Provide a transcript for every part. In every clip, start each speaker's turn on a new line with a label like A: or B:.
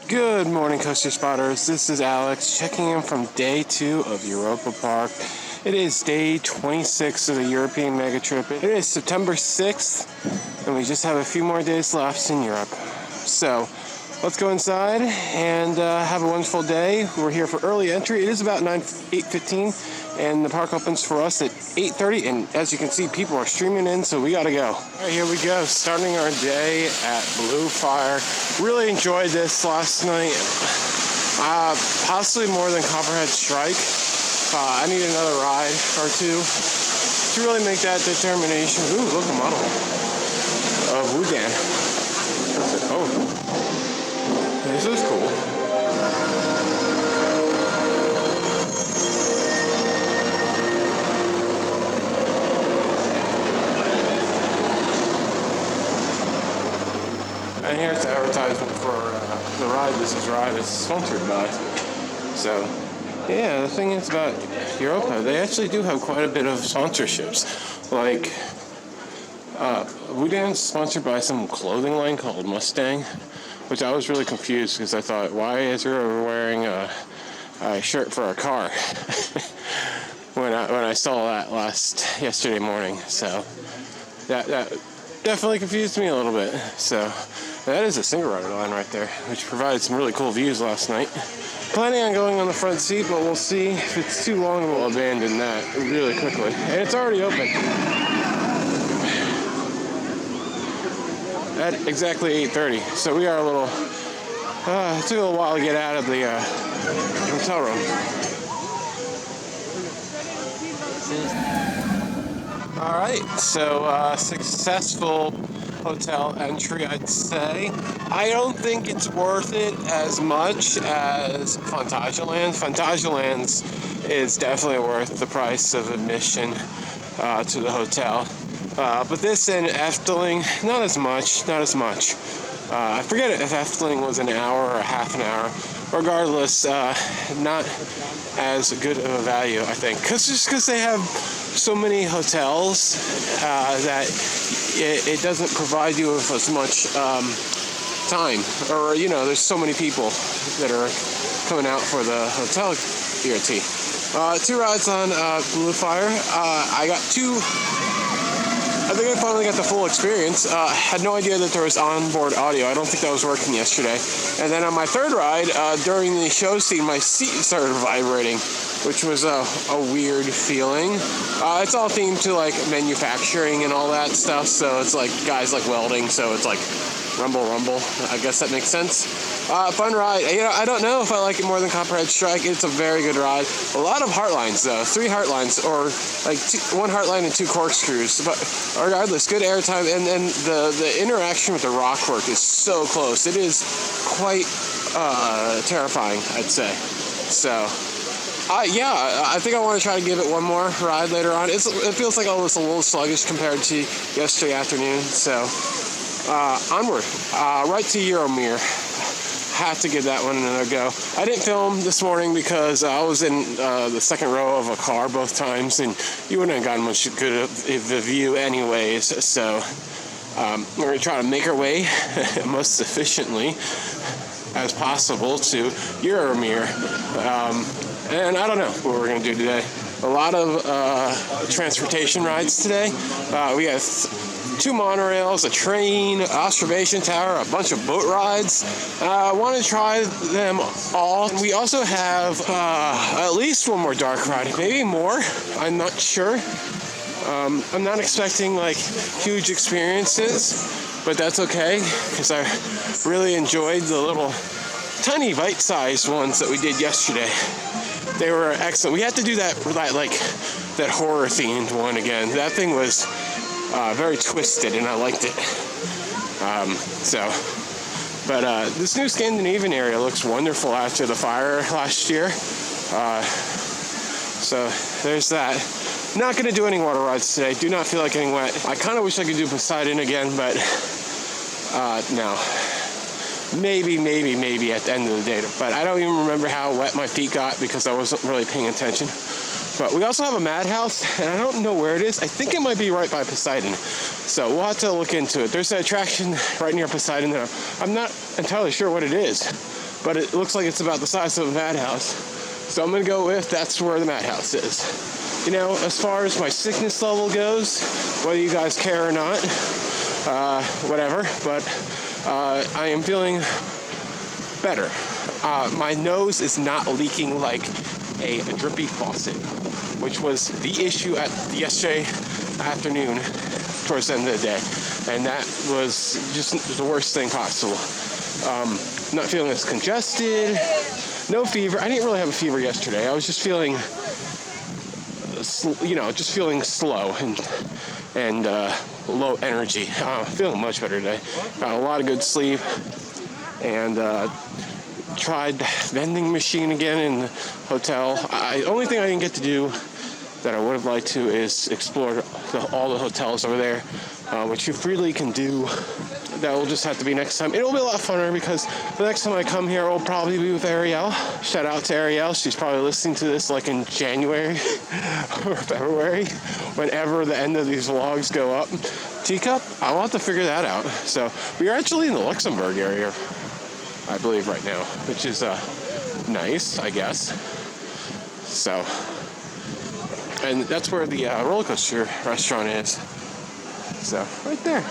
A: Good morning, Coaster Spotters. This is Alex checking in from day 2 of Europa Park. It is day 26 of the European mega trip. It is September 6th, and we just have a few more days left in Europe. So, let's go inside and have a wonderful day. We're here for early entry. It is about 8:15, and the park opens for us at 8:30. And as you can see, people are streaming in, so we gotta go. All right, here we go. Starting our day at Blue Fire. Really enjoyed this last night. Possibly more than Copperhead Strike. I need another ride or two to really make that determination. Ooh, look at the model of Wodan. Oh, this is cool. And here's the advertisement for the ride. This ride is sponsored by. So, yeah, the thing is about Europa, they actually do have quite a bit of sponsorships. Like, Wodan's sponsored by some clothing line called Mustang, which I was really confused because I thought, why is Euro wearing a shirt for a car? when I saw that yesterday morning. So, that definitely confused me a little bit. So, that is a single rider line right there, which provided some really cool views last night. Planning on going on the front seat, but we'll see. If it's too long, we'll abandon that really quickly. And it's already open. At exactly 8:30. So we are a little... it took a little while to get out of the hotel room. Alright, so successful hotel entry, I'd say. I don't think it's worth it as much as Phantasialand. Phantasialand's is definitely worth the price of admission to the hotel. But this in Efteling, not as much. I forget if Efteling was an hour or half an hour. Regardless, not as good of a value, I think. Just because they have so many hotels that it doesn't provide you with as much time. Or, there's so many people that are coming out for the hotel BRT. 2 rides on Blue Fire. I think I finally got the full experience. Had no idea that there was onboard audio. I don't think that was working yesterday. And then on my third ride, during the show scene, my seat started vibrating, which was a weird feeling. It's all themed to like manufacturing and all that stuff. So it's like guys like welding. So it's like rumble. I guess that makes sense. Fun ride. I don't know if I like it more than Copperhead Strike. It's a very good ride. A lot of heartlines though. 3 heartlines, or like 1 heartline and 2 corkscrews. But regardless, good airtime, and the interaction with the rockwork is so close. It is quite terrifying, I'd say. So, I think I want to try to give it one more ride later on. It feels like almost a little sluggish compared to yesterday afternoon. So, onward. Right to Euro-Mir. Have to give that one another go. I didn't film this morning because I was in the second row of a car both times, and you wouldn't have gotten much good of the view anyways. So we're going to try to make our way most efficiently as possible to Euro-Mir. And I don't know what we're going to do today. A lot of transportation rides today. We have 2 monorails, a train, observation tower, a bunch of boat rides. I want to try them all. We also have at least one more dark ride, maybe more. I'm not sure. I'm not expecting like huge experiences, but that's okay because I really enjoyed the little tiny bite-sized ones that we did yesterday. They were excellent. We had to do that horror-themed one again. That thing was very twisted, and I liked it. But this new Scandinavian area looks wonderful after the fire last year. So there's that. Not going to do any water rides today. Do not feel like getting wet. I kind of wish I could do Poseidon again, but no. Maybe at the end of the day. But I don't even remember how wet my feet got because I wasn't really paying attention. But we also have a madhouse, and I don't know where it is. I think it might be right by Poseidon. So we'll have to look into it. There's an attraction right near Poseidon that I'm not entirely sure what it is. but it looks like it's about the size of a madhouse. So I'm going to go with that's where the madhouse is. You know, as far as my sickness level goes, whether you guys care or not, whatever, but I am feeling better. My nose is not leaking like a drippy faucet, which was the issue at yesterday afternoon towards the end of the day, and that was just the worst thing possible. Not feeling as congested, no fever. I didn't really have a fever yesterday. I was just feeling, just feeling slow and low energy. Feeling much better today. Got a lot of good sleep, and tried vending machine again in the hotel. Only thing I didn't get to do that I would have liked to is explore all the hotels over there, which you freely can do. That will just have to be next time. It'll be a lot funner because the next time I come here, will probably be with Ariel. Shout out to Ariel. She's probably listening to this like in January or February, whenever the end of these vlogs go up. Teacup, I'll have to figure that out. So we are actually in the Luxembourg area, I believe, right now, which is nice, I guess. So, and that's where the roller coaster restaurant is. So, right there.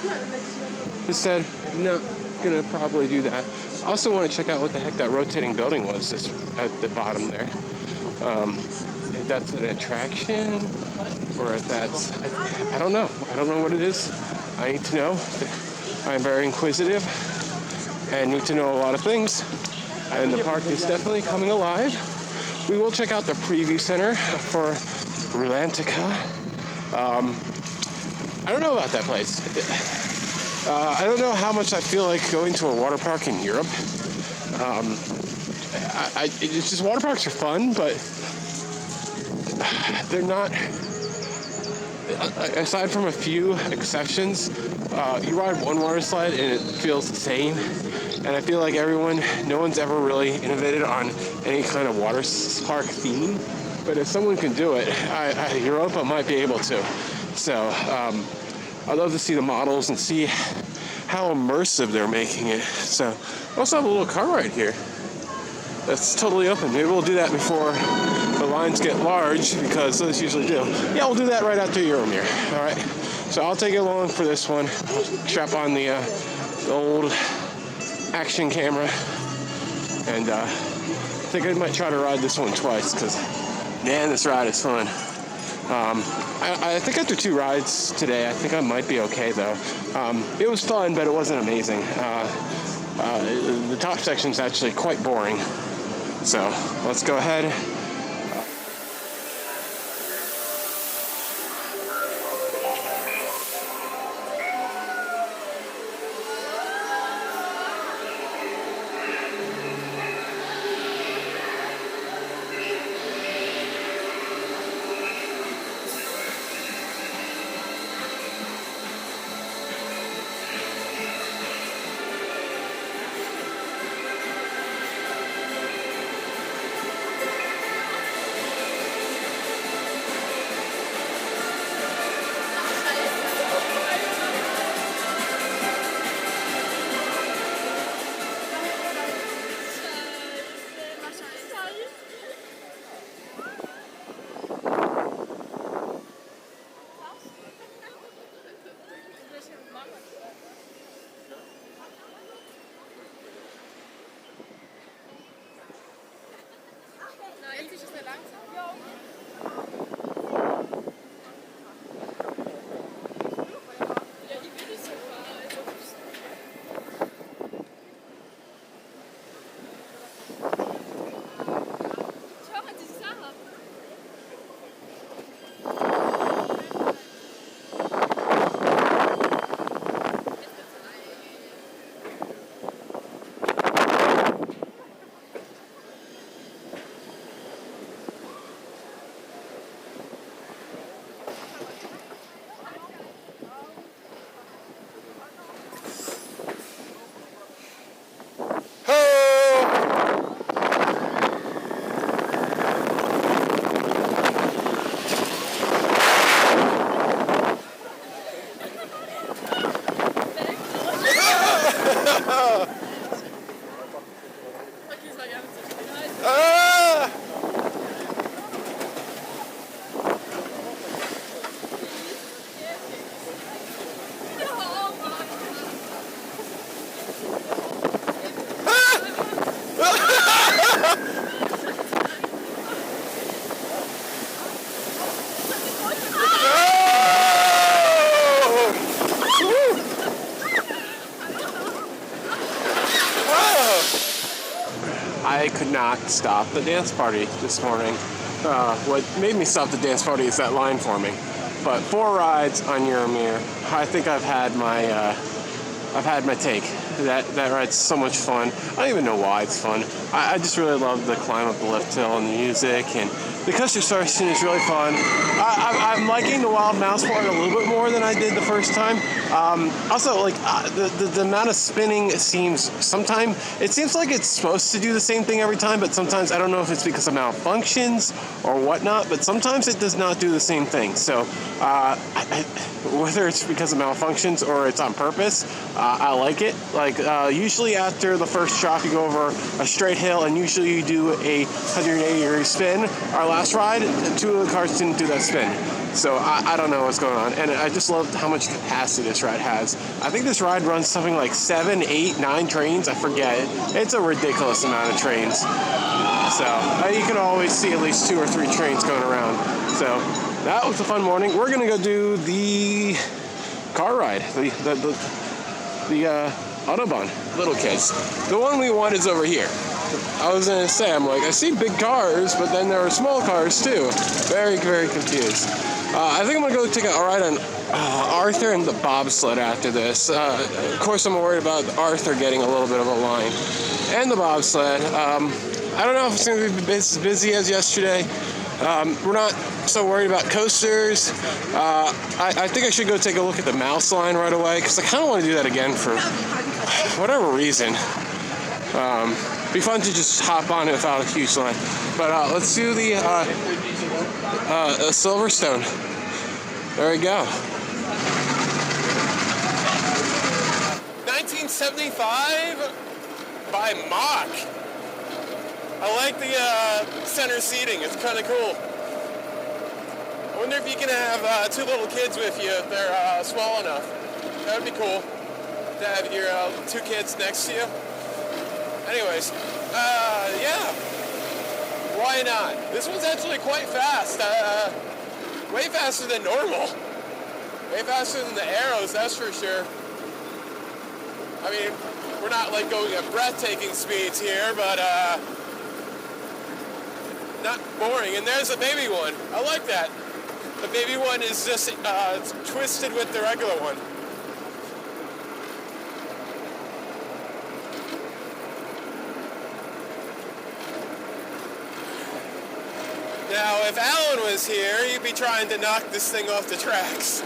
A: Just said, no, gonna probably do that. I also want to check out what the heck that rotating building was at the bottom there. If that's an attraction, or if that's, I don't know. I don't know what it is. I need to know. I'm very inquisitive and need to know a lot of things. And the park is definitely coming alive. We will check out the preview center for Rulantica. I don't know about that place. I don't know how much I feel like going to a water park in Europe. It's just, water parks are fun, but they're not, aside from a few exceptions, you ride one water slide and it feels the same. And I feel like no one's ever really innovated on any kind of water park theme. But if someone can do it, Europa might be able to. So I'd love to see the models and see how immersive they're making it. So I also have a little car ride here that's totally open. Maybe we'll do that before the lines get large, because those usually do. Yeah, we'll do that right after Euro-Mir. All right. So I'll take it along for this one. I'll strap on the old action camera, and I think I might try to ride this one twice, because man, this ride is fun. I think after 2 rides today, I think I might be okay though. It was fun, but it wasn't amazing. The top section is actually quite boring. So let's go ahead. I could not stop the dance party this morning. What made me stop the dance party is that line forming. But 4 rides on Euro-Mir. I think I've had my take. That ride's so much fun. I don't even know why it's fun. I just really love the climb up the lift hill and the music, and the coaster section is really fun. I'm liking the Wild Mouse part a little bit more than I did the first time. Also, like the amount of spinning seems like it's supposed to do the same thing every time, but sometimes I don't know if it's because of malfunctions or whatnot, but sometimes it does not do the same thing. So whether it's because of malfunctions or it's on purpose, I like it. Like usually after the first drop, you go over a straight hill, and usually you do a 180-degree spin. Our last ride, 2 of the cars didn't do that spin. So I don't know what's going on. And I just love how much capacity this ride has. I think this ride runs something like 7, 8, 9 trains. I forget. It's a ridiculous amount of trains. So you can always see at least 2 or 3 trains going around. So that was a fun morning. We're going to go do the car ride. The Autobahn, little kids. The one we want is over here. I was going to say, I'm like, I see big cars, but then there are small cars too. Very, very confused. I think I'm going to go take a ride on Arthur and the bobsled after this. Of course, I'm worried about Arthur getting a little bit of a line. And the bobsled. I don't know if it's going to be as busy as yesterday. We're not so worried about coasters. I think I should go take a look at the mouse line right away, because I kind of want to do that again for whatever reason. Be fun to just hop on it without a huge line. But let's do the Silverstone. There we go. 1975 by Mach. I like the center seating. It's kind of cool. I wonder if you can have 2 little kids with you if they're small enough. That would be cool to have your 2 kids next to you. Anyways, yeah. Why not? This one's actually quite fast. Way faster than normal. Way faster than the arrows, that's for sure. I mean, we're not like going at breathtaking speeds here, but not boring. And there's a baby one. I like that. The baby one is just twisted with the regular one. Now, if Alan was here, he'd be trying to knock this thing off the tracks.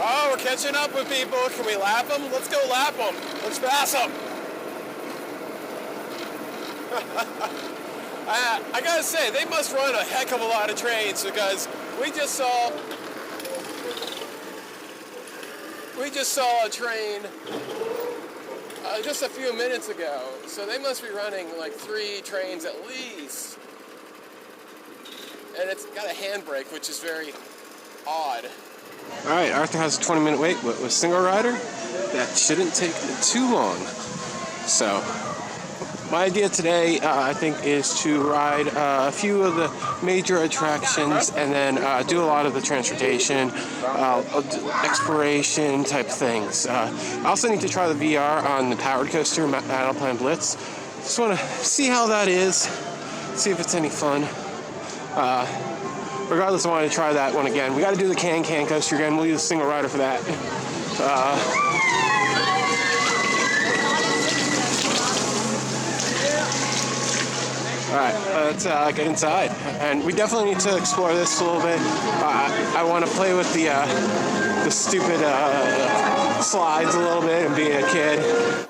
A: Oh, we're catching up with people. Can we lap them? Let's go lap them. Let's pass them. I gotta say, they must run a heck of a lot of trains, because we just saw a train just a few minutes ago. So they must be running like 3 trains at least. And it's got a handbrake, which is very odd.
B: Alright, Arthur has a 20-minute wait with single rider. That shouldn't take too long. So, my idea today, I think, is to ride a few of the major attractions and then do a lot of the transportation, exploration type things. I also need to try the VR on the powered coaster, Alpine Blitz. Just want to see how that is, see if it's any fun. Regardless, I wanted to try that one again. We got to do the Can coaster again. We'll use a single rider for that. Alright, let's get inside. And we definitely need to explore this a little bit. I want to play with the stupid slides a little bit and be a kid.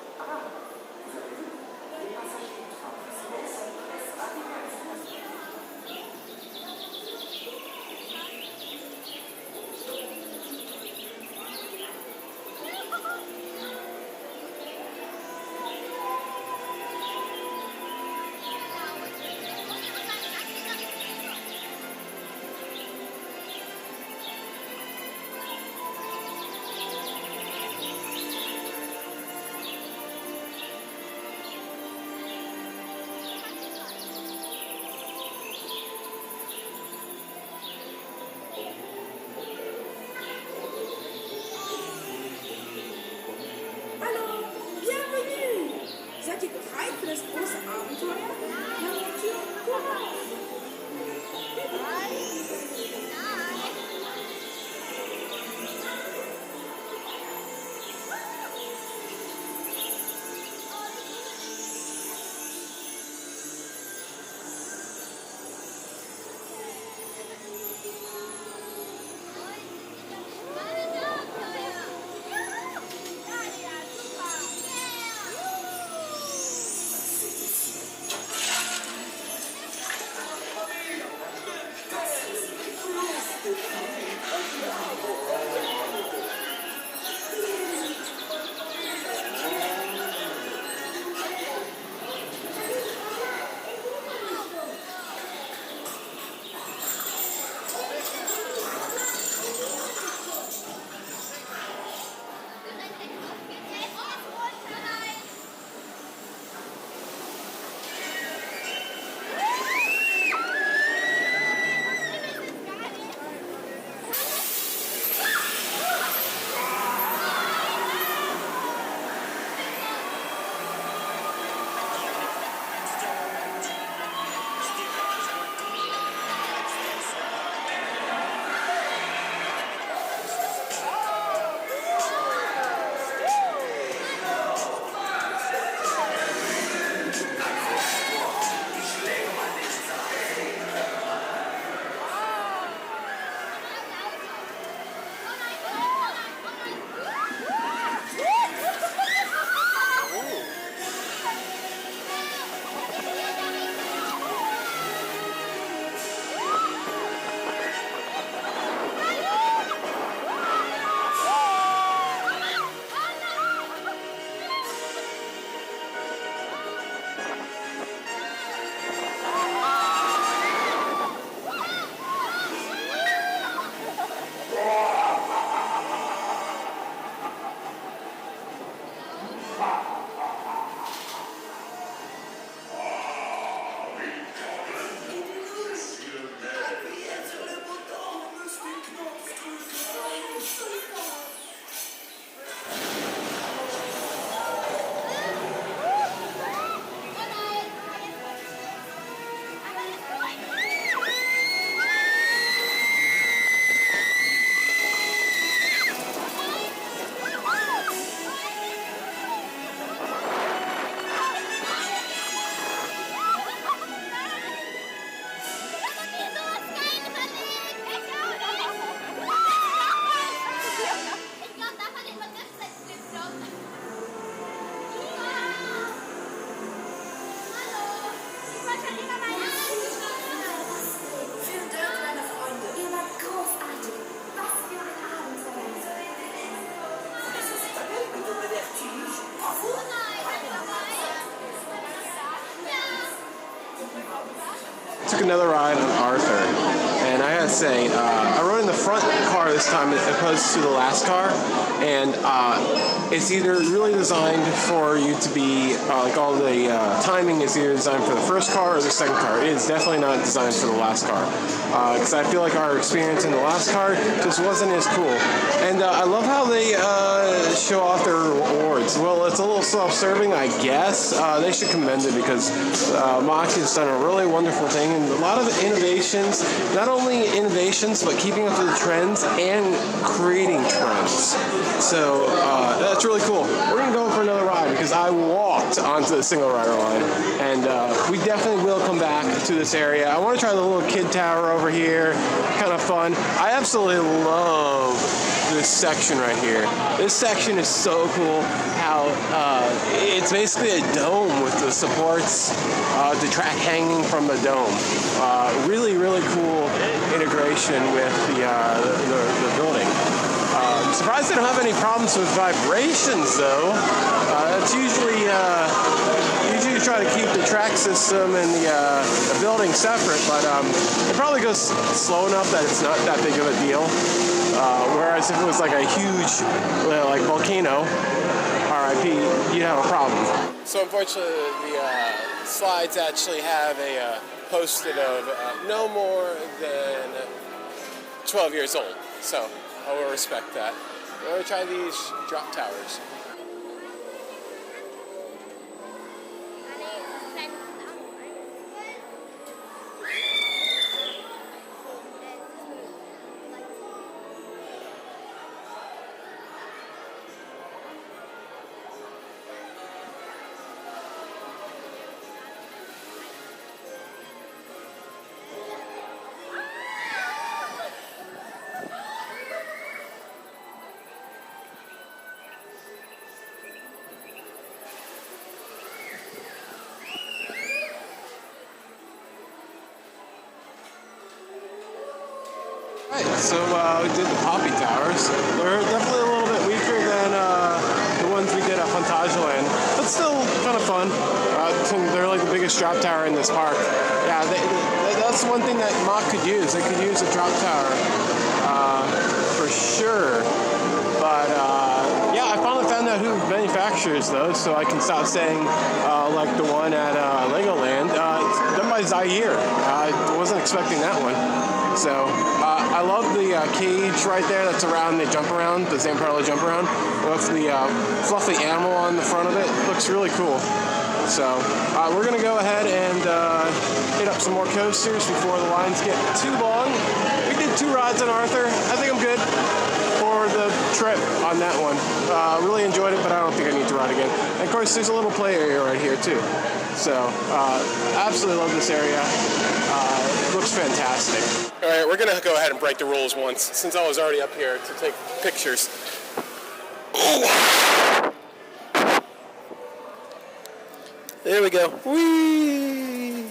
B: took another ride on Arthur, and I gotta say, I rode in the front car this time as opposed to the last car, and it's either really designed for you to be, like all the timing is either designed for the first car or the second car. It is definitely not designed for the last car, because I feel like our experience in the last car just wasn't as cool. And I love how they show off their rewards. Well, it's a little self-serving, I guess. They should commend it because Mach has done a really wonderful thing, and a lot of innovations, not only innovations, but keeping up with the trends and creating trends. So that's really cool. We're going to go for another ride because I walked onto the single rider line, and we definitely will come back to this area. I want to try the little kid tower over here. Kind of fun. I absolutely love this section right here. This section is so cool. How it's basically a dome with the supports, the track hanging from the dome. Really, really cool integration with the building. I'm surprised they don't have any problems with vibrations, though. It's usually you try to keep the track system and the building separate, but it probably goes slow enough that it's not that big of a deal. Whereas if it was like a huge, like volcano, RIP, you'd have a problem. So unfortunately, the slides actually have a posted of no more than 12 years old. So I will respect that. I'm going to try these drop towers. Right, so we did the Poppy Towers. They're definitely a little bit weaker than the ones we did at Phantasialand, but still kind of fun. They're like the biggest drop tower in this park. Yeah, that's one thing that Mach could use. They could use a drop tower for sure. But yeah, I finally found out who manufactures those, so I can stop saying like the one at Legoland. It's done by Zaire. I wasn't expecting that one. So I love the cage right there that's around the jump around, the Zamperla jump around, with the fluffy animal on the front of it. Looks really cool. So we're going to go ahead and hit up some more coasters before the lines get too long. We did 2 rides on Arthur. I think I'm good for the trip on that one. Really enjoyed it, but I don't think I need to ride again. And of course, there's a little play area right here too. So absolutely love this area. Looks fantastic. All right, we're gonna go ahead and break the rules once, since I was already up here to take pictures. There we go. Whee!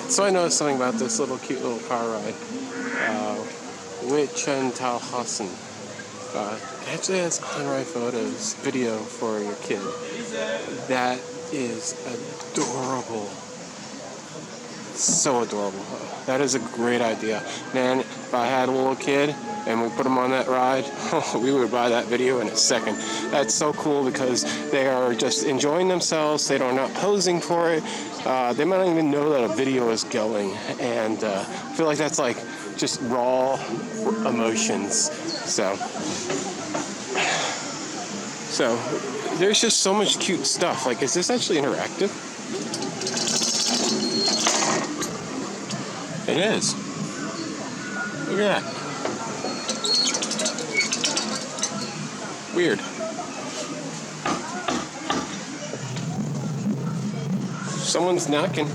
B: So I noticed something about this cute little car ride. Witchentalhausen. It actually has on-ride photos, video for your kid. That is adorable. So adorable. That is a great idea. Man, if I had a little kid and we put him on that ride, we would buy that video in a second. That's so cool because they are just enjoying themselves. They are not posing for it. They might not even know that a video is going. And I feel like that's like just raw emotions. So there's just so much cute stuff. Like, is this actually interactive? It is. Look at that. Weird. Someone's knocking.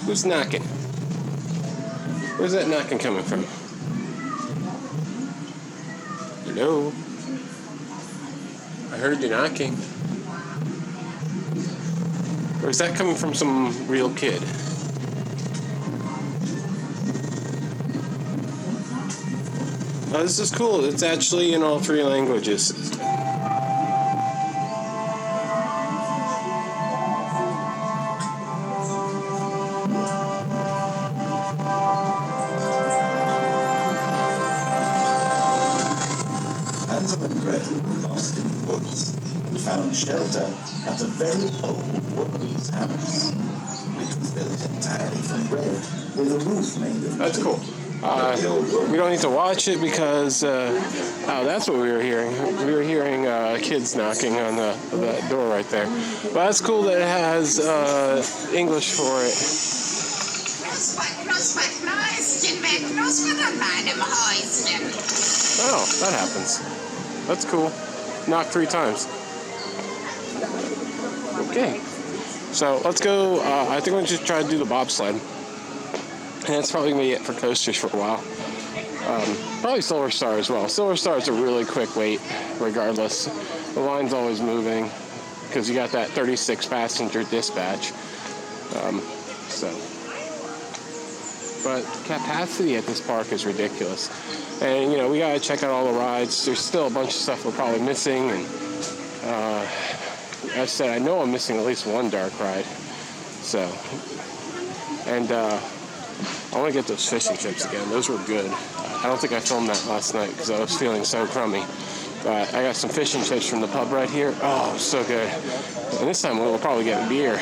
B: Who's knocking? Where's that knocking coming from? Hello? I heard you knocking. Or is that coming from some real kid? Oh, this is cool. It's actually in all 3 languages.
C: Hansel and Gretel were lost in the woods and found shelter at a very old woman's house, which was built entirely from bread with a roof made of
B: That's cool. We don't need to watch it because, oh, that's what we were hearing. We were hearing kids knocking on that door right there. But that's cool that it has English for it. Oh, that happens. That's cool. Knock 3 times. Okay. So let's go. I think we'll just try to do the bobsled. And that's probably going to be it for coasters for a while. Probably Silverstone as well. Silverstone is a really quick wait, regardless. The line's always moving because you got that 36 passenger dispatch. But capacity at this park is ridiculous. And, you know, we got to check out all the rides. There's still a bunch of stuff we're probably missing. And as I said, I know I'm missing at least one dark ride. So, and I want to get those fish and chips again. Those were good. I don't think I filmed that last night because I was feeling so crummy. But I got some fish and chips from the pub right here. Oh, so good. And this time we'll probably get beer.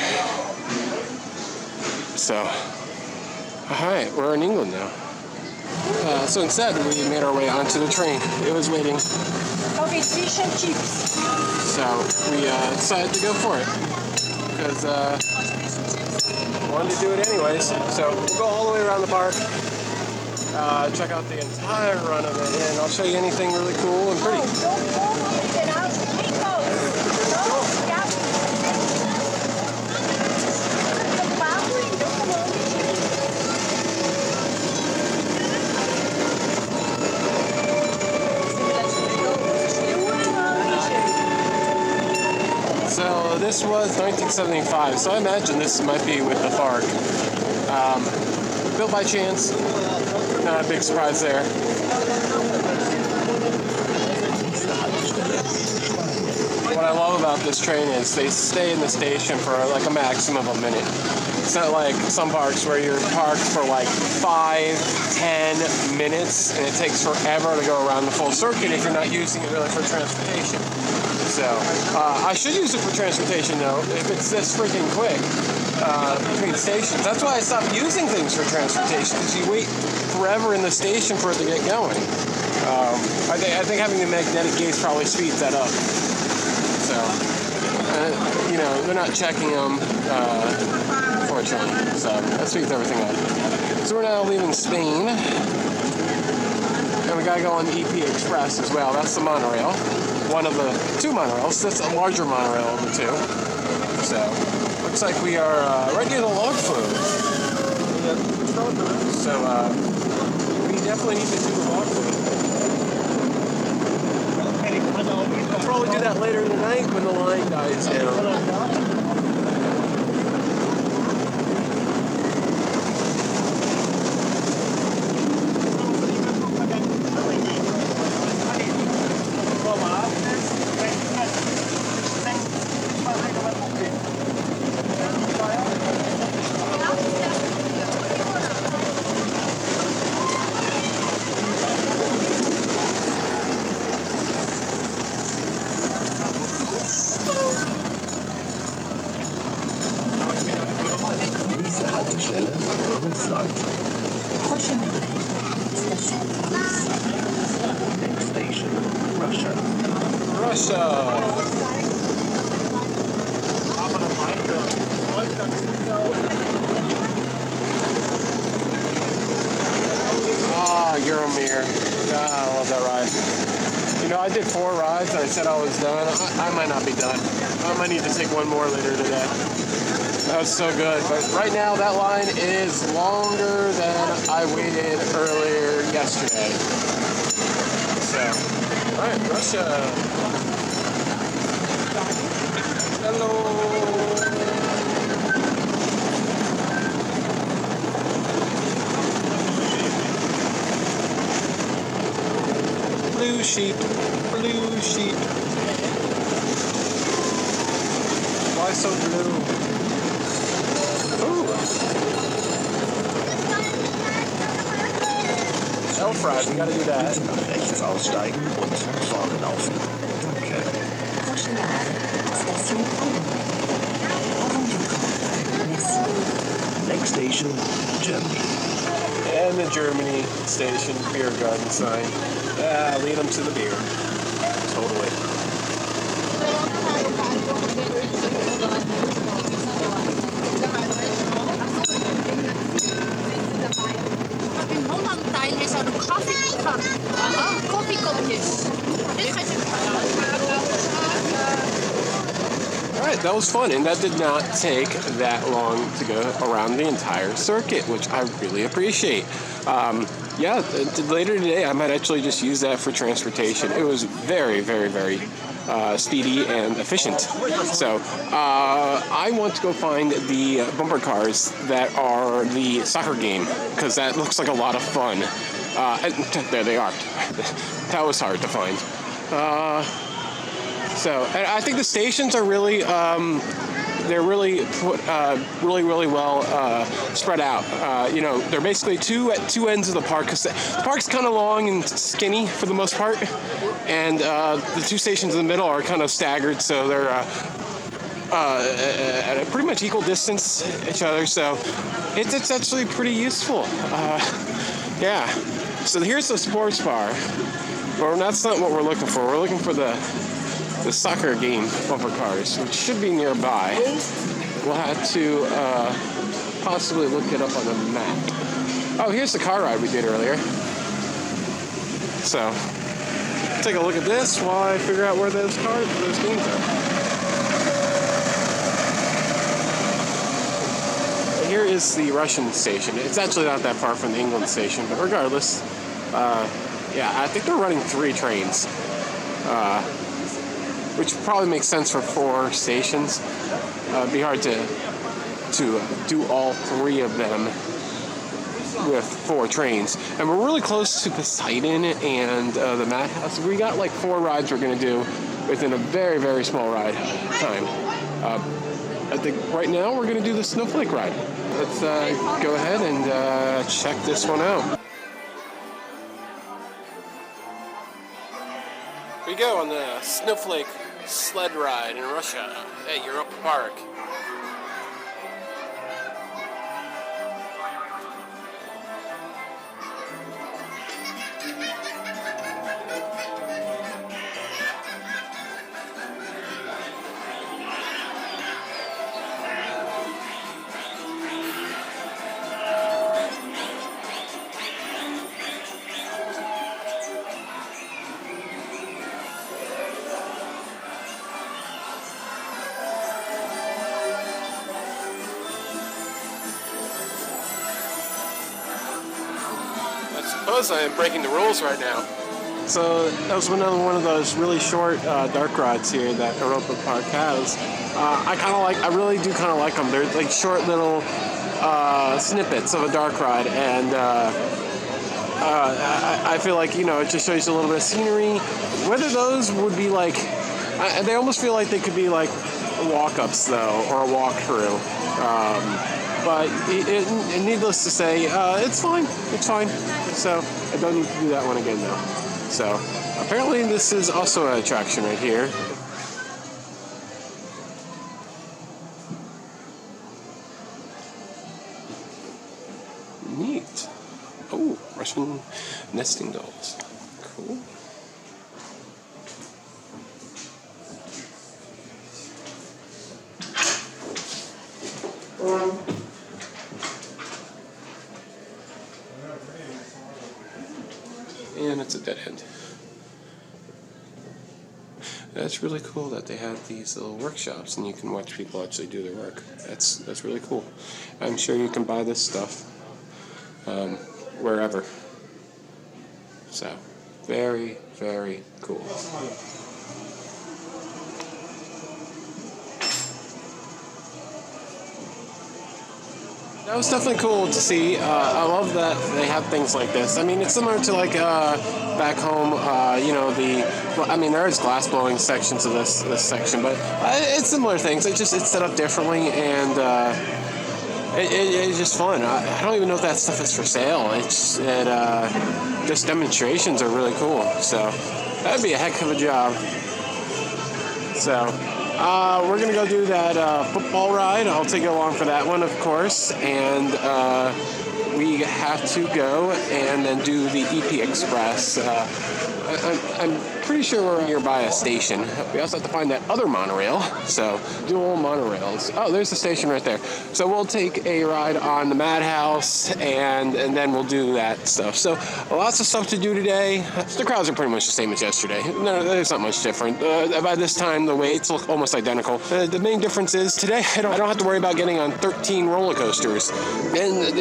B: So, alright, we're in England now. So instead, we made our way onto the train. It was waiting.
D: Okay, fish and chips.
B: So we decided to go for it because wanted to do it anyways. So we'll go all the way around the park, check out the entire run of it, and I'll show you anything really cool and pretty. So this was 1975, so I imagine this might be with the park. Built by chance, not a big surprise there. What I love about this train is they stay in the station for like a maximum of a minute. It's not like some parks where you're parked for like 5-10 minutes and it takes forever to go around the full circuit if you're not using it really for transportation. So, I should use it for transportation though, if it's this freaking quick between stations. That's why I stopped using things for transportation, because you wait forever in the station for it to get going. I think having the magnetic gates probably speeds that up. So, you know, they're not checking them, fortunately. So, that speeds everything up. So we're now leaving Spain. And we gotta go on the EP Express as well. That's the monorail. One of the 2 monorails. That's a larger monorail of the 2. So, looks like we are right near the log flume. So, we definitely need to do the log flume. We'll probably do that later in the night when the line dies down.
C: Next station, Russia.
B: Euro-Mir. I love that ride. You know, I did 4 rides and I said I was done. I might not be done. I might need to take one more later today. That was so good. But right now, that line is longer than I waited earlier yesterday. So, alright, Russia. sheep. Blue sheep. Why so blue? Ooh. Elf ride, we gotta do that.
C: Rechts aussteigen und vorgelaufen. Danke. Next station, Germany.
B: And the Germany station beer garden sign. Lead them to the beer. Totally.
D: In Holland tijden zouden koffie gaan. Koffiekopjes. Dit gaat je.
B: Alright, that was fun, and that did not take that long to go around the entire circuit, which I really appreciate. Later today I might actually just use that for transportation. It was very, very, very speedy and efficient. So I want to go find the bumper cars that are the soccer game, because that looks like a lot of fun. There they are. That was hard to find. And I think the stations are really, they're really put, really well spread out. They're basically two at two ends of the park, because the park's kind of long and skinny for the most part, and the two stations in the middle are kind of staggered, so they're at a pretty much equal distance each other. So it's actually pretty useful. Yeah. So here's the sports bar. Well, that's not what we're looking for. We're looking for the soccer game bumper cars, which should be nearby. We'll have to possibly look it up on the map. Oh, here's the car ride we did earlier. So, take a look at this while I figure out where those games are. Here is the Russian station. It's actually not that far from the England station, but regardless, I think they're running 3 trains. Which probably makes sense for 4 stations. It'd be hard to do all 3 of them with 4 trains. And we're really close to Poseidon and the Madhouse. We got like 4 rides we're going to do within a very, very small ride time. I think right now we're going to do the Snowflake ride. Let's go ahead and check this one out. Here we go on the Snowflake sled ride in Russia at Europa Park. I suppose I am breaking the rules right now. So that was one of those really short dark rides here that Europa Park has. I really do kind of like them. They're like short little snippets of a dark ride, and I feel like, it just shows you a little bit of scenery. Whether those would be like, they almost feel like they could be like walk-ups though, or a walk-through. But needless to say, it's fine. It's fine. So I don't need to do that one again though. So apparently this is also an attraction right here. Neat. Oh, Russian nesting dolls. Cool. And it's a dead end. That's really cool that they have these little workshops and you can watch people actually do their work. That's really cool. I'm sure you can buy this stuff wherever. So, very, very cool. That was definitely cool to see. I love that they have things like this. I mean, it's similar to like back home. There is glass blowing sections of this section, but it's similar things. It's set up differently, and it's just fun. I don't even know if that stuff is for sale. Just demonstrations are really cool. So that'd be a heck of a job. So. We're going to go do that football ride. I'll take you along for that one, of course. And we have to go and then do the EP Express. I'm pretty sure we're nearby a station. We also have to find that other monorail. So, dual monorails. Oh, there's the station right there. So we'll take a ride on the Madhouse, and then we'll do that stuff. So, lots of stuff to do today. The crowds are pretty much the same as yesterday. No, there's not much different. By this time, the waits look almost identical. The main difference is today I don't have to worry about getting on 13 roller coasters. And,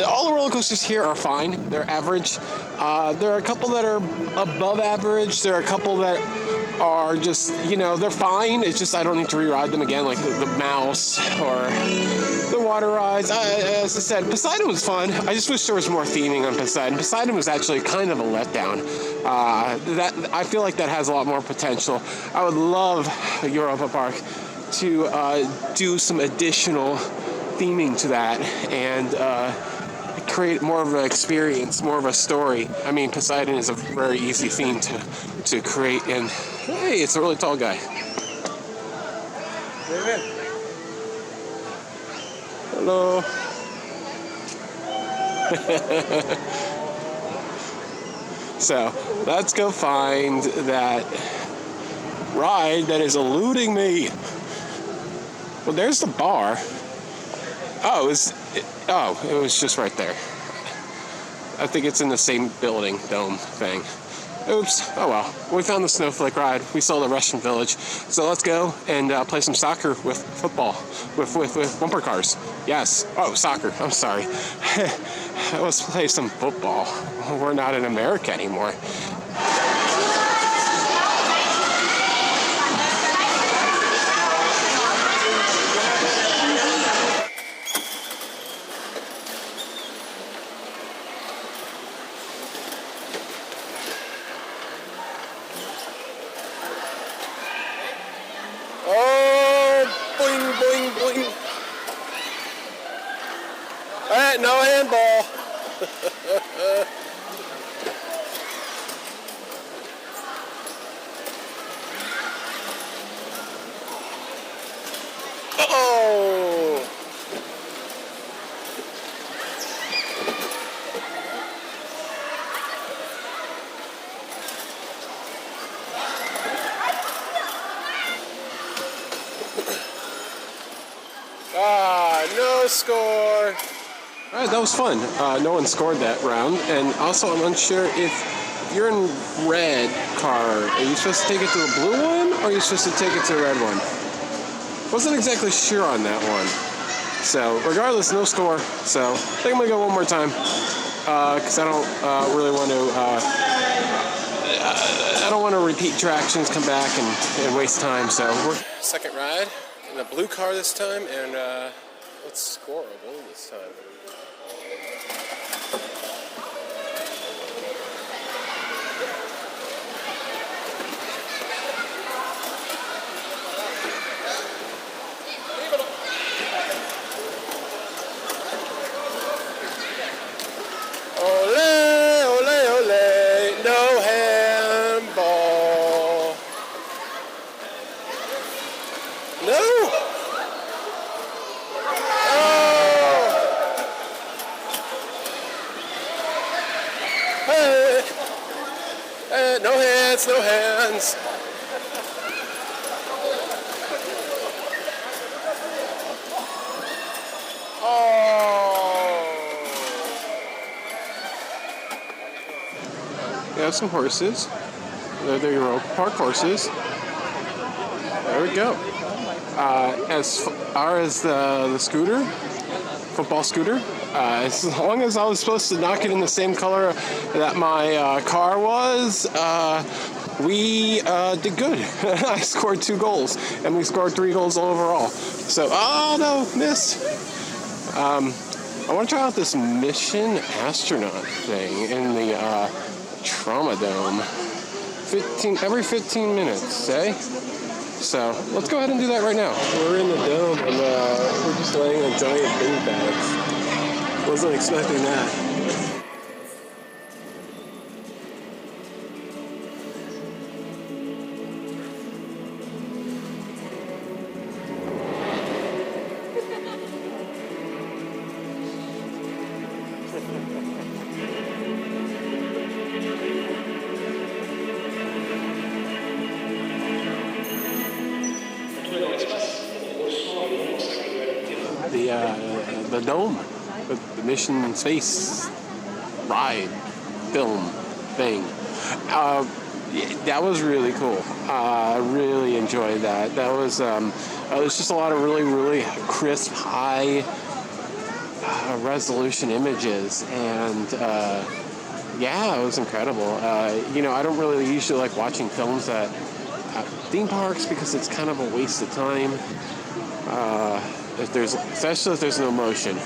B: all the roller coasters here are fine. They're average. There are a couple that are above average. There are a couple that are just, they're fine. It's just I don't need to re-ride them again, like the Mouse or the water rides. As I said, Poseidon was fun. I just wish there was more theming on Poseidon. Poseidon was actually kind of a letdown. I feel like that has a lot more potential. I would love Europa Park to do some additional theming to that and create more of an experience, more of a story. I mean, Poseidon is a very easy theme to create, and hey, it's a really tall guy. Hello. So, let's go find that ride that is eluding me. Well, there's the bar. Oh, it was just right there. I think it's in the same building, dome thing. Oops. Oh well. We found the snowflake ride. We saw the Russian village. So let's go and play some soccer with football, with bumper cars. Yes. Oh, soccer. I'm sorry. Let's play some football. We're not in America anymore. No handball. Uh-oh. No score. All right, that was fun. No one scored that round, and also I'm unsure if you're in red car, are you supposed to take it to the blue one, or are you supposed to take it to the red one? Wasn't exactly sure on that one. So, regardless, no score. So, I think I'm gonna go one more time, because I don't really want to. I don't want to repeat tractions, come back and waste time. So, we're second ride in a blue car this time, and let's score a goal this time. No hands. Oh. We have some horses. They're the Europa Park horses. There we go. As far as the scooter, football scooter, as long as I was supposed to knock it in the same color that my car was, we did good. I scored 2 goals, and we scored 3 goals overall. So, oh no, missed. I want to try out this mission astronaut thing in the trauma dome. Every 15 minutes, eh? So let's go ahead and do that right now. We're in the dome and we're just laying on giant bin bags. Wasn't expecting that. The dome, the mission space ride film thing. That was really cool. I really enjoyed that. That was it was just a lot of really crisp, high resolution images, and yeah, it was incredible. You know, I don't really usually like watching films at theme parks because it's kind of a waste of time. Especially if there's no motion,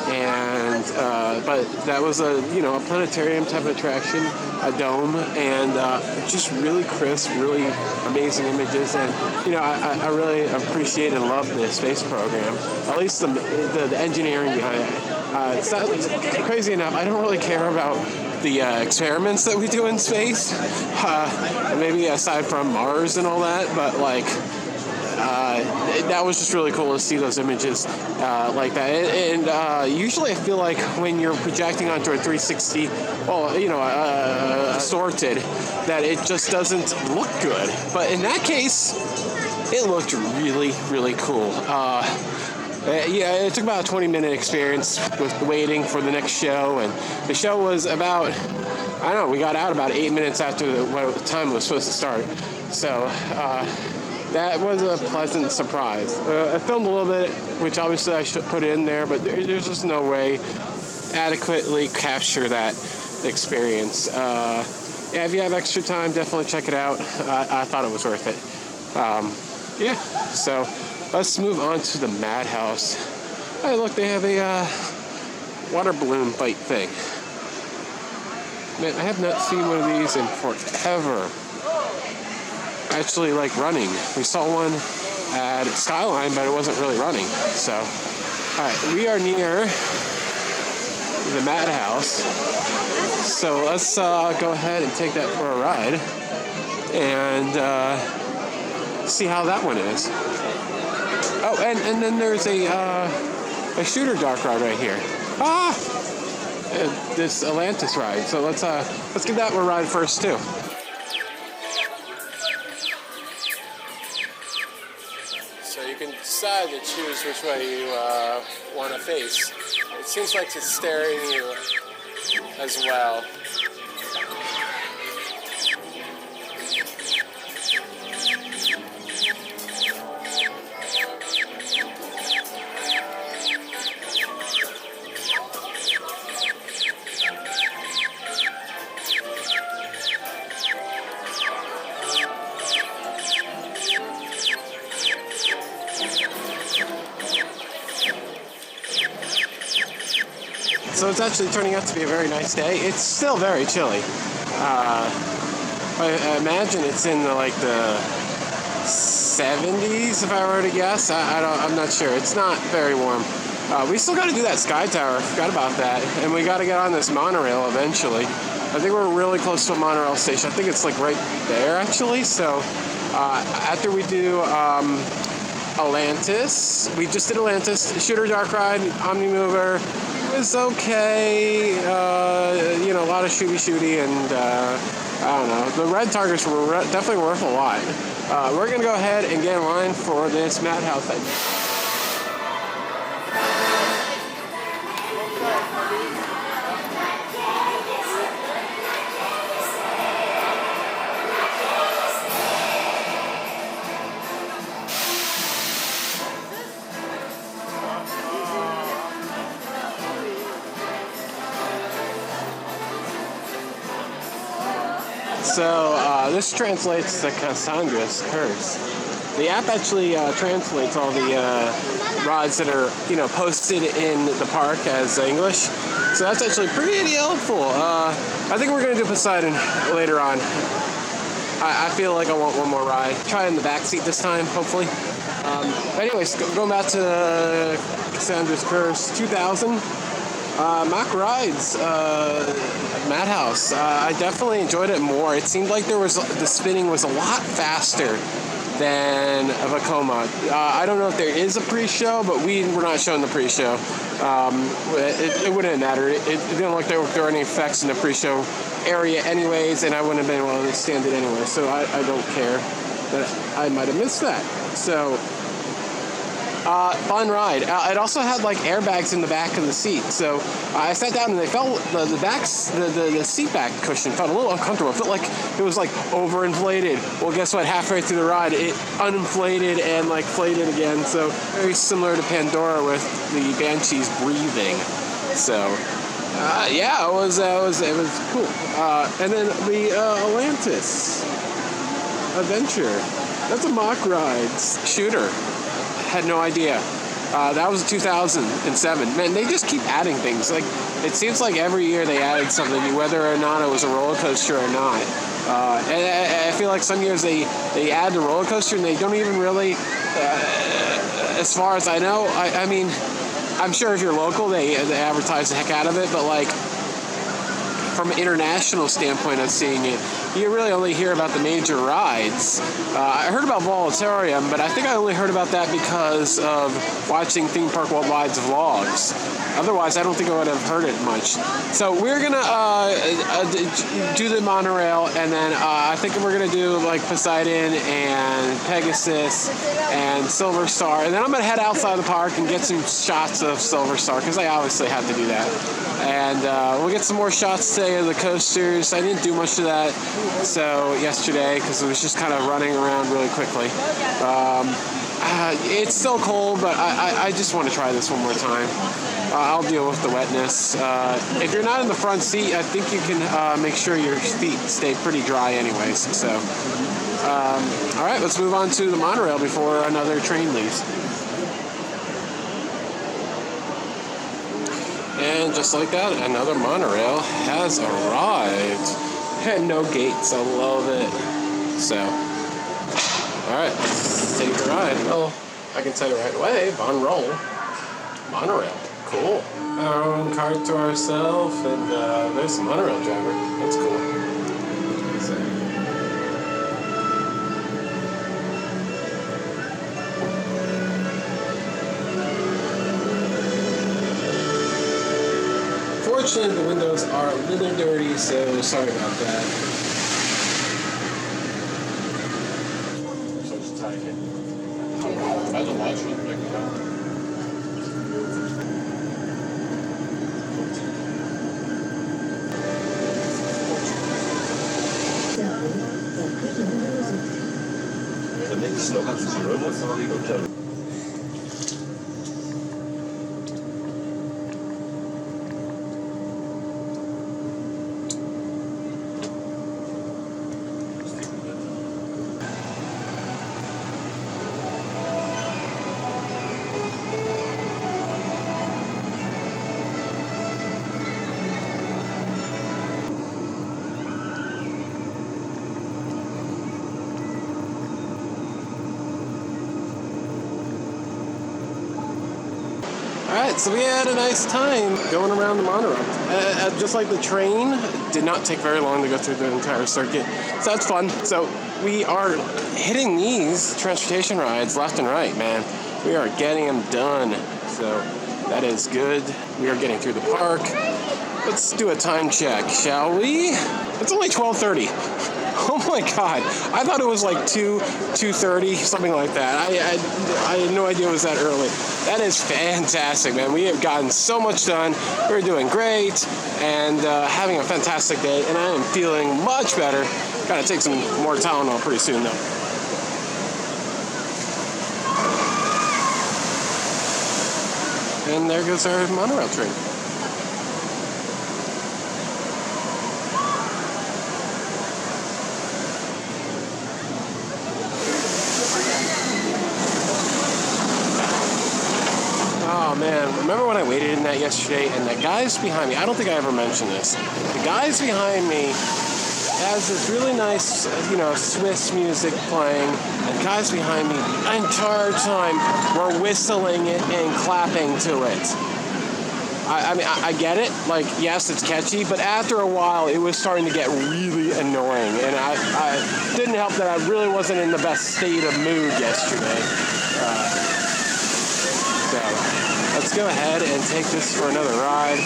B: and but that was a planetarium type of attraction, a dome, and just really crisp, really amazing images, and I really appreciate and love the space program, at least the engineering behind it. It's not crazy enough. I don't really care about the experiments that we do in space, maybe aside from Mars and all that, but like. That was just really cool to see those images like that. And usually I feel like when you're projecting onto a 360, distorted, that it just doesn't look good. But in that case, it looked really cool. Yeah, it took about a 20-minute experience with waiting for the next show. And the show was about, I don't know, we got out about 8 minutes after what time it was supposed to start. So, that was a pleasant surprise. I filmed a little bit, which obviously I should put in there, but there's just no way adequately capture that experience. Yeah, if you have extra time, definitely check it out. I thought it was worth it. Yeah, so let's move on to the Madhouse. Hey, look, they have a water balloon fight thing. Man, I have not seen one of these in forever. Actually, like running. We saw one at Skyline, but it wasn't really running. So, all right, we are near the Madhouse. So let's go ahead and take that for a ride and see how that one is. Oh, and then there's a shooter dark ride right here. This Atlantis ride. So let's give that one a ride first too. So you can decide to choose which way you want to face. It seems like it's staring you as well. So it's actually turning out to be a very nice day. It's still very chilly. I imagine it's in the 70s, if I were to guess. I'm not sure. It's not very warm. We still got to do that Sky Tower. I forgot about that. And we got to get on this monorail eventually. I think we're really close to a monorail station. I think it's like right there, actually. So after we do Atlantis, we just did Atlantis, Shooter Dark Ride, Omni Mover. It was okay, a lot of shooty, and I don't know. The red targets were definitely worth a lot. We're going to go ahead and get in line for this Madhouse. So this translates to Cassandra's curse. The app actually translates all the rides that are, posted in the park as English. So that's actually pretty helpful. I think we're going to do Poseidon later on. I feel like I want one more ride. Try in the back seat this time, hopefully. Anyways, going back to Cassandra's Curse 2000. Mock Rides, Madhouse. I definitely enjoyed it more. It seemed like the spinning was a lot faster than Vekoma. I don't know if there is a pre-show, but we were not shown the pre-show. It wouldn't matter. It didn't look like there were any effects in the pre-show area anyways, and I wouldn't have been able to stand it anyway, so I don't care that I might have missed that. So, fun ride. It also had like airbags in the back of the seat, so I sat down and they felt the seat back cushion felt a little uncomfortable. It felt like it was like overinflated. Well, guess what? Halfway through the ride, it uninflated and like inflated again. So very similar to Pandora with the Banshees breathing. So yeah, it was cool. And then the Atlantis Adventure. That's a mock rides shooter. Had no idea. That was 2007. Man, they just keep adding things. Like, it seems like every year they added something, whether or not it was a roller coaster or not. And I feel like some years they add the roller coaster and they don't even really, as far as I know, I mean, I'm sure if you're local, they advertise the heck out of it, but like, from an international standpoint of seeing it, you really only hear about the major rides. I heard about Volundarium, but I think I only heard about that because of watching Theme Park Worldwide's vlogs. Otherwise, I don't think I would have heard it much. So we're gonna do the monorail, and then I think we're gonna do like Poseidon and Pegasus and Silverstar, and then I'm gonna head outside the park and get some shots of Silverstar because I obviously have to do that. And we'll get some more shots today of the coasters. I didn't do much of that yesterday because it was just kind of running around really quickly. It's still cold, but I just want to try this one more time. I'll deal with the wetness. If you're not in the front seat, I think you can make sure your feet stay pretty dry anyways. So, all right, let's move on to the monorail before another train leaves. And just like that, another monorail has arrived. And no gates, I love it. So, alright, let's take a ride. Well, I can tell you right away, monorail, cool. Our own cart to ourselves, and there's the monorail driver. That's cool. So. Fortunately, the windows are a little dirty, so sorry about that. So it's tight. I don't like it.
C: The next stop is Europa.
B: Alright, so we had a nice time going around the monorail. Just like the train, it did not take very long to go through the entire circuit. So that's fun. So we are hitting these transportation rides left and right, man. We are getting them done. So that is good. We are getting through the park. Let's do a time check, shall we? It's only 12:30. Oh my god. I thought it was like 2:30, something like that. I had no idea it was that early. That is fantastic, man. We have gotten so much done. We're doing great and having a fantastic day, and I am feeling much better. Gotta take some more Tylenol pretty soon, though. And there goes our monorail train. remember when I waited in that yesterday, and the guys behind me, I don't think I ever mentioned this, the guys behind me has this really nice, Swiss music playing, and guys behind me the entire time were whistling it and clapping to it. I mean, I get it. Like, yes, it's catchy, but after a while, it was starting to get really annoying, and I didn't help that I really wasn't in the best state of mood yesterday. So let's go ahead and take this for another ride.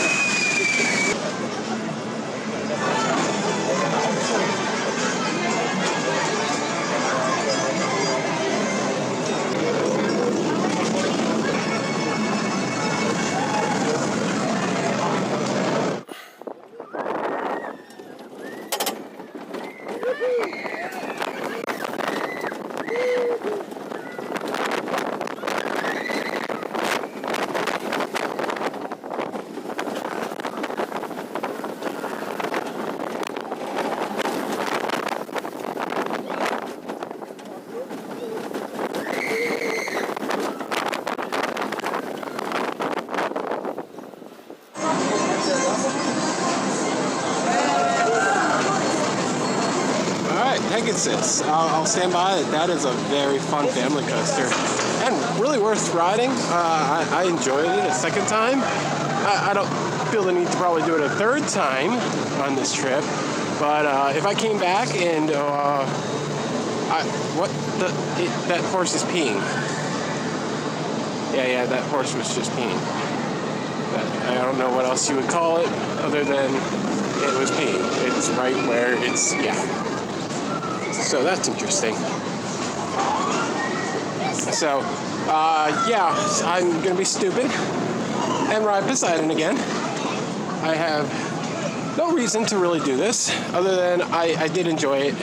B: Pegasus. I'll stand by it. That is a very fun family coaster and really worth riding. I enjoyed it a second time. I don't feel the need to probably do it a third time on this trip, but if I came back and that horse is peeing. Yeah, that horse was just peeing. I don't know what else you would call it other than it was peeing. It's right where it's, So that's interesting. So, I'm going to be stupid and ride Poseidon again. I have no reason to really do this other than I did enjoy it.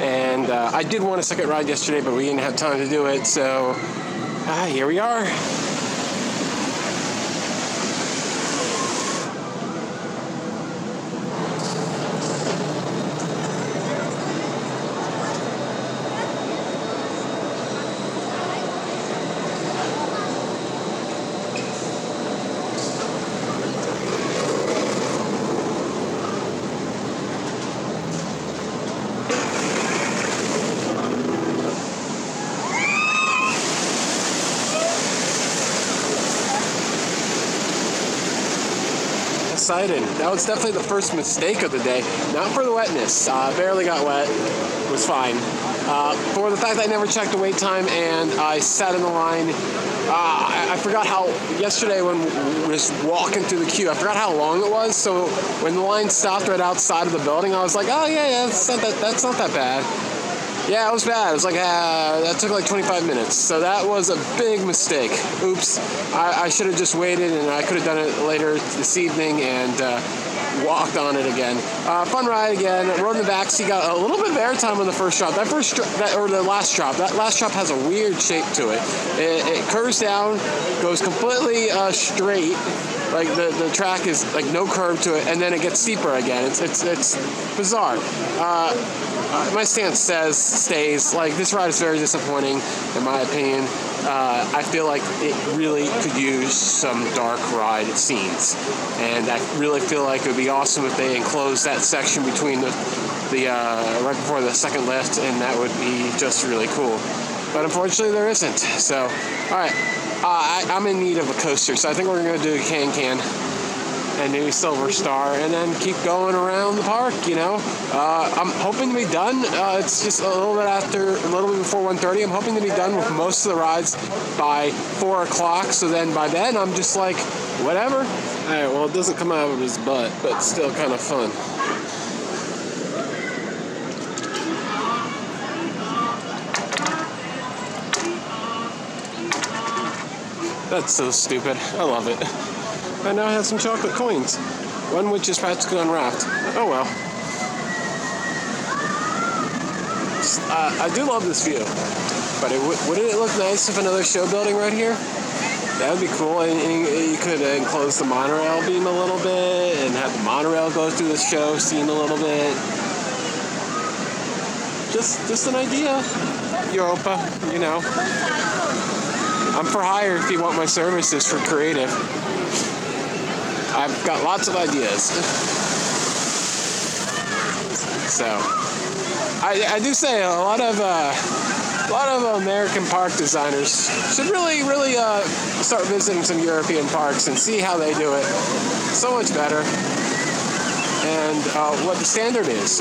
B: And I did want a second ride yesterday, but we didn't have time to do it. So, here we are. Poseidon. That was definitely the first mistake of the day. Not for the wetness. Barely got wet. Was fine. For the fact that I never checked the wait time and I sat in the line. I forgot how, yesterday when we was walking through the queue, I forgot how long it was. So when the line stopped right outside of the building, I was like, oh yeah, that's not that bad. Yeah, it was bad. It was like, that took like 25 minutes. So that was a big mistake. Oops. I should have just waited, and I could have done it later this evening and walked on it again. Fun ride again. Rode in the backseat. Got a little bit of airtime on the first drop. The last drop. That last drop has a weird shape to it. It curves down, goes completely straight. Like the track is like no curve to it, and then it gets steeper again. It's bizarre. My stance stays. Like, this ride is very disappointing, in my opinion. I feel like it really could use some dark ride scenes, and I really feel like it would be awesome if they enclosed that section between the right before the second lift, and that would be just really cool. But unfortunately, there isn't. So, all right. I'm in need of a coaster, so I think we're going to do a Can and maybe Silver Star, and then keep going around the park, I'm hoping to be done. It's just a little bit before 1:30. I'm hoping to be done with most of the rides by 4 o'clock, so then by then I'm just like, whatever. All right, well, it doesn't come out of his butt, but it's still kind of fun. That's so stupid. I love it. I now have some chocolate coins, one which is practically unwrapped. Oh well. I do love this view, but wouldn't it look nice if another show building right here? That would be cool, and you could enclose the monorail beam a little bit, and have the monorail go through the show scene a little bit. Just an idea. Europa, I'm for hire if you want my services for creative. I've got lots of ideas. So, I do say a lot of American park designers should really start visiting some European parks and see how they do it. So much better. And what the standard is,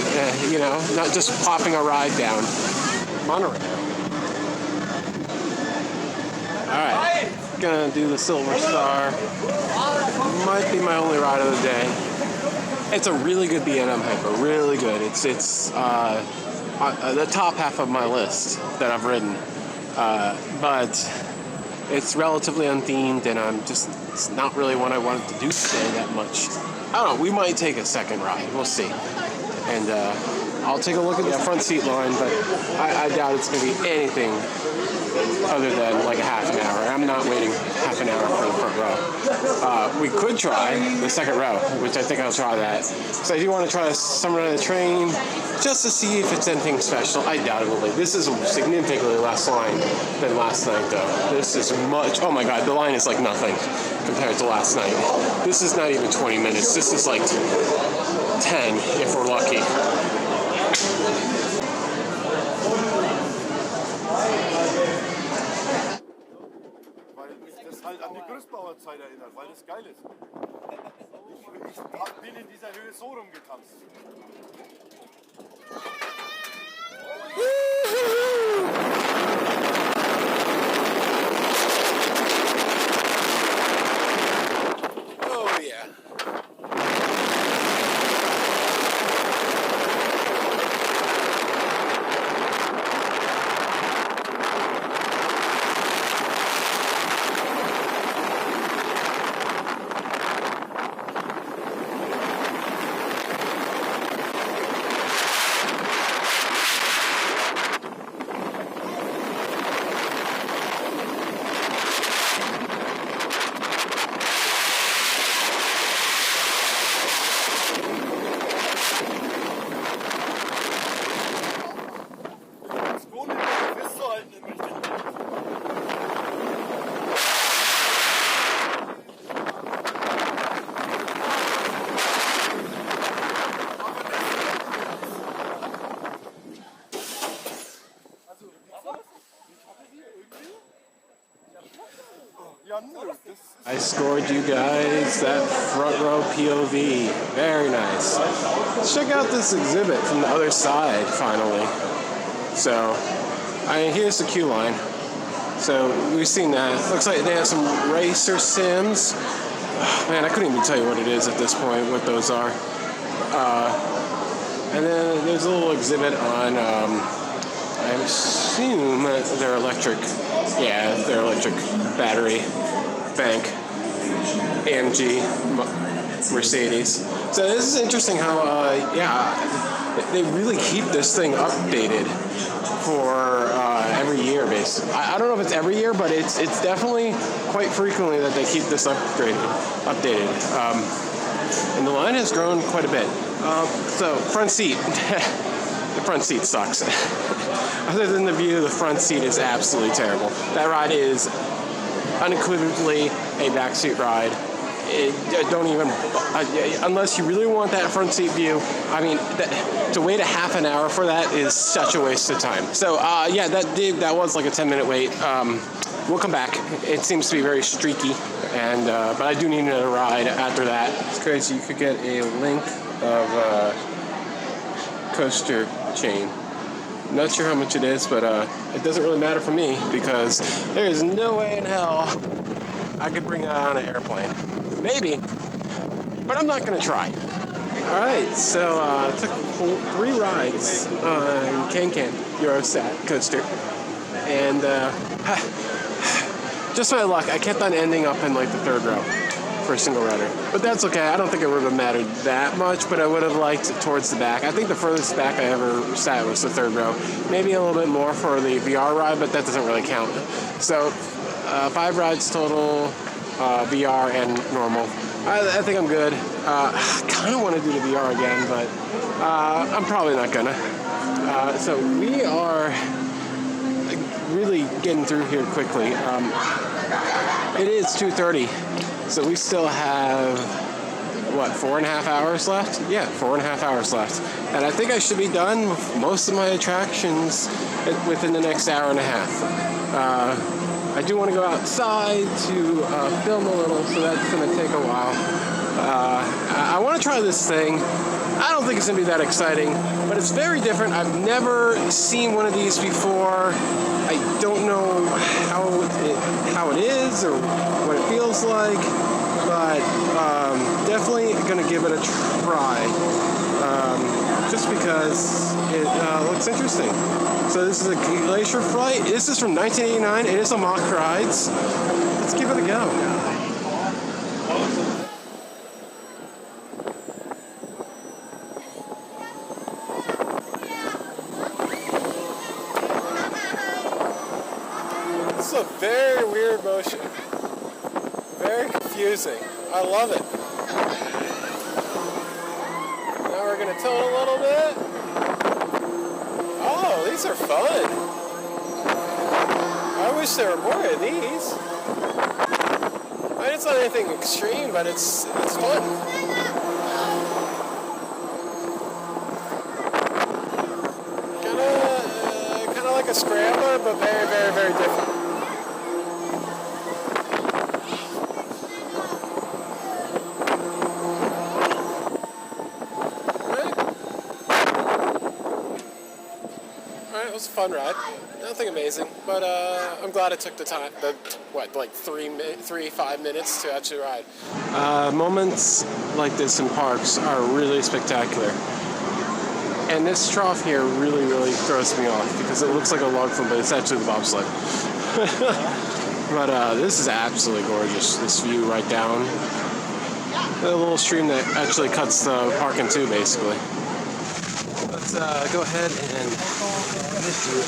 B: you know, not just popping a ride down. Monorail. Alright, gonna do the Silver Star. Might be my only ride of the day. It's a really good B&M hyper, really good. It's the top half of my list that I've ridden. But it's relatively unthemed, and it's not really what I wanted to do today that much. I don't know, we might take a second ride, we'll see. And I'll take a look at that front seat line, but I doubt it's going to be anything other than like a half an hour. I'm not waiting half an hour for the front row. We could try the second row, which I think I'll try that. So I do want to try Summer on the Train, just to see if it's anything special. I doubt it will be. This is significantly less line than last night, though. This is much, oh my god, the line is like nothing compared to last night. This is not even 20 minutes. This is like 10 if we're lucky.
E: Halt an die Gerüstbauerzeit erinnert, weil das geil ist. Ich bin in dieser Höhe so rumgetanzt.
B: Oh yeah. I scored you guys that front row POV. Very nice. Let's check out this exhibit from the other side, finally. So, here's the queue line. So, we've seen that. Looks like they have some racer sims. Oh, man, I couldn't even tell you what it is at this point, what those are. And then there's a little exhibit on, I assume they're electric. Yeah, they're electric battery bank, AMG, Mercedes. So this is interesting how, they really keep this thing updated for every year, basically. I don't know if it's every year, but it's definitely quite frequently that they keep this updated. And the line has grown quite a bit. So, front seat. The front seat sucks. Other than the view, the front seat is absolutely terrible. That ride is unequivocally a backseat ride. Unless you really want that front seat view, I mean, to wait a half an hour for that is such a waste of time. So, that was like a 10-minute wait. We'll come back. It seems to be very streaky, but I do need another ride after that. It's crazy. You could get a link of coaster chain. I'm not sure how much it is, but it doesn't really matter for me because there is no way in hell I could bring it on an airplane. Maybe, but I'm not going to try. All right, so I took 3 rides on Can Eurostat coaster, and just my luck, I kept on ending up in like the 3rd row for a single rider. But that's okay. I don't think it would have mattered that much, but I would have liked it towards the back. I think the furthest back I ever sat was the 3rd row. Maybe a little bit more for the VR ride, but that doesn't really count. So 5 rides total, VR and normal. I think I'm good. I kind of want to do the VR again, but I'm probably not gonna. So we are really getting through here quickly. It is 2:30, so we still have what, 4.5 hours left? Yeah, 4.5 hours left. And I think I should be done with most of my attractions within the next hour and a half. I do want to go outside to film a little, so that's going to take a while. I want to try this thing. I don't think it's going to be that exciting, but it's very different. I've never seen one of these before. I don't know how it is or what it feels like, but definitely going to give it a try, just because it looks interesting. So this is a Glacier flight. This is from 1989. It is a mock rides. Let's give it a go. This is a very weird motion. Very confusing. I love it. Now we're going to tilt a little bit. Oh, these are fun. I wish there were more of these. I mean, it's not anything extreme, but it's fun. Kind of like a scrambler, but very, very, very different. It was a fun ride. Nothing amazing, but I'm glad it took the time, like 5 minutes to actually ride. Moments like this in parks are really spectacular. And this trough here really, really throws me off because it looks like a log flume, but it's actually the bobsleigh. But this is absolutely gorgeous, this view right down. A little stream that actually cuts the park in two, basically. Let's go ahead and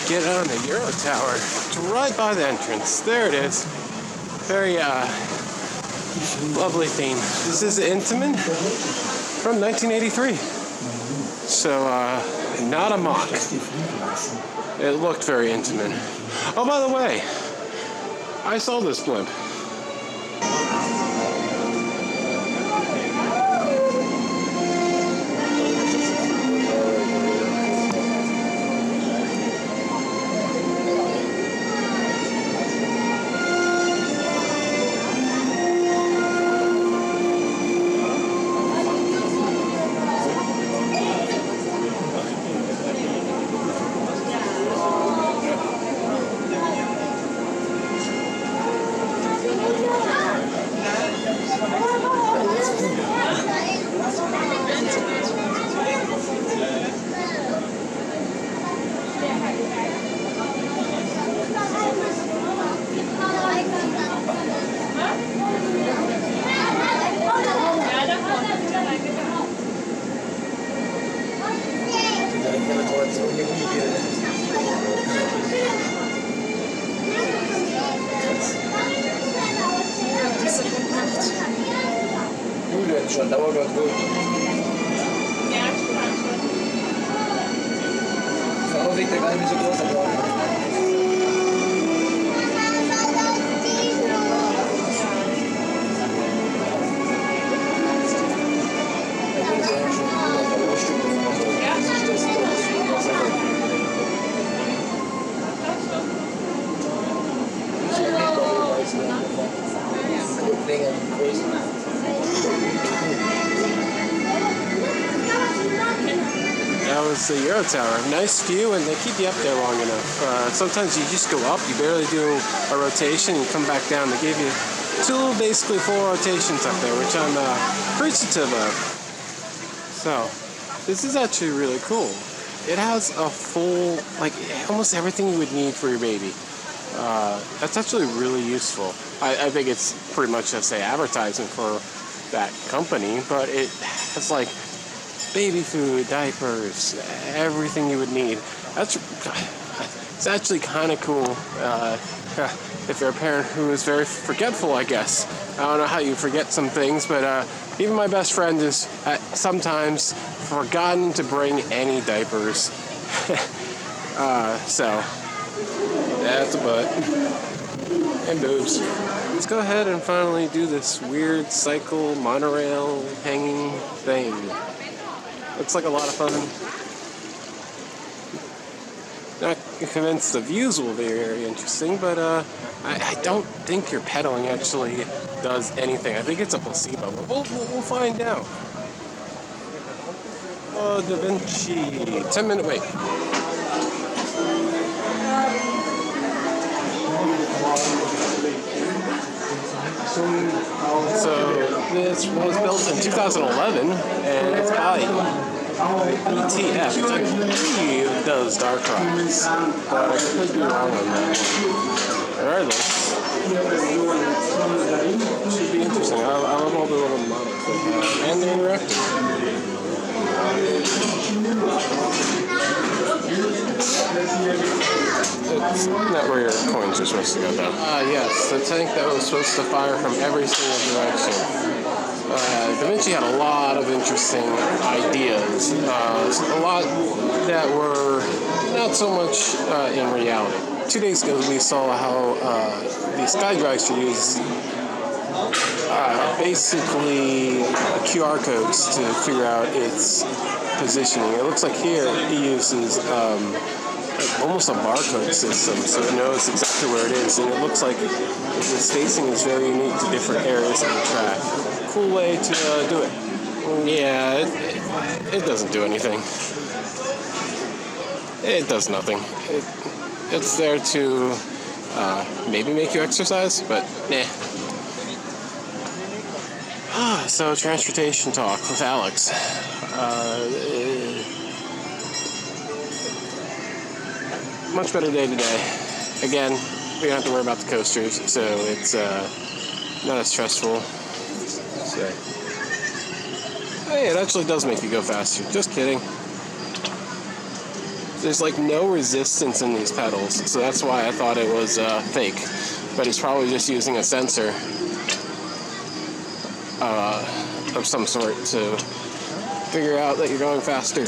B: get on the Euro Tower. It's right by the entrance. There it is. Very lovely theme. This is Intamin from 1983. So not a mock. It looked very Intamin. Oh, by the way, I saw this blimp.
F: Schon dauert dort gut. Vorsicht, der gar nicht so groß geworden.
B: That was the Euro Tower. Nice view, and they keep you up there long enough. Sometimes you just go up, you barely do a rotation, and you come back down. They gave you basically 4 rotations up there, which I'm appreciative of. So, this is actually really cool. It has a full, like, almost everything you would need for your baby. That's actually really useful. I think it's pretty much just an advertisement for that company, but it has, like, baby food, diapers, everything you would need. It's actually kind of cool if you're a parent who is very forgetful, I guess. I don't know how you forget some things, but even my best friend has sometimes forgotten to bring any diapers. So, that's a butt. And boobs. let's go ahead and finally do this weird cycle monorail hanging thing. Looks like a lot of fun. Not convinced the views will be very interesting, but I don't think your pedaling actually does anything. I think it's a placebo, but we'll find out. Oh, Da Vinci. 10-minute wait. So this was built in 2011, and it's by ETF. I believe it does dark rides, but I could be wrong on that. Regardless, it should be interesting. I love all the little models they have, and they're interactive. It's not where your coins are supposed to go, though. Yes, the tank that was supposed to fire from every single direction. Da Vinci had a lot of interesting ideas, a lot that were not so much in reality. 2 days ago, we saw how the SkyDrives use basically QR codes to figure out its positioning. It looks like here he uses almost a barcode system, so it knows exactly where it is, and it looks like the spacing is very unique to different areas of the track. Cool way to do it. Yeah, it doesn't do anything. It does nothing. It's there to maybe make you exercise, but nah. So transportation talk with Alex. Much better day today. Again, we don't have to worry about the coasters, so it's not as stressful. So, hey, it actually does make you go faster. Just kidding. There's like no resistance in these pedals, so that's why I thought it was fake. But it's probably just using a sensor of some sort to figure out that you're going faster.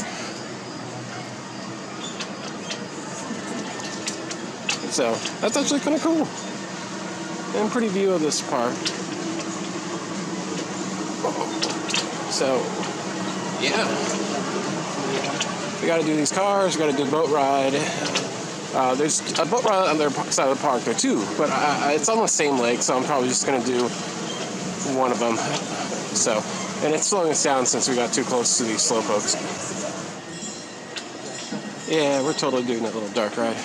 B: So that's actually kind of cool. And pretty view of this park. So, yeah. We got to do these cars. We got to do a boat ride. There's a boat ride on the other side of the park there too, but it's on the same lake, so I'm probably just going to do one of them. So, and it's slowing us down since we got too close to these slowpokes. Yeah, we're totally doing that little dark ride.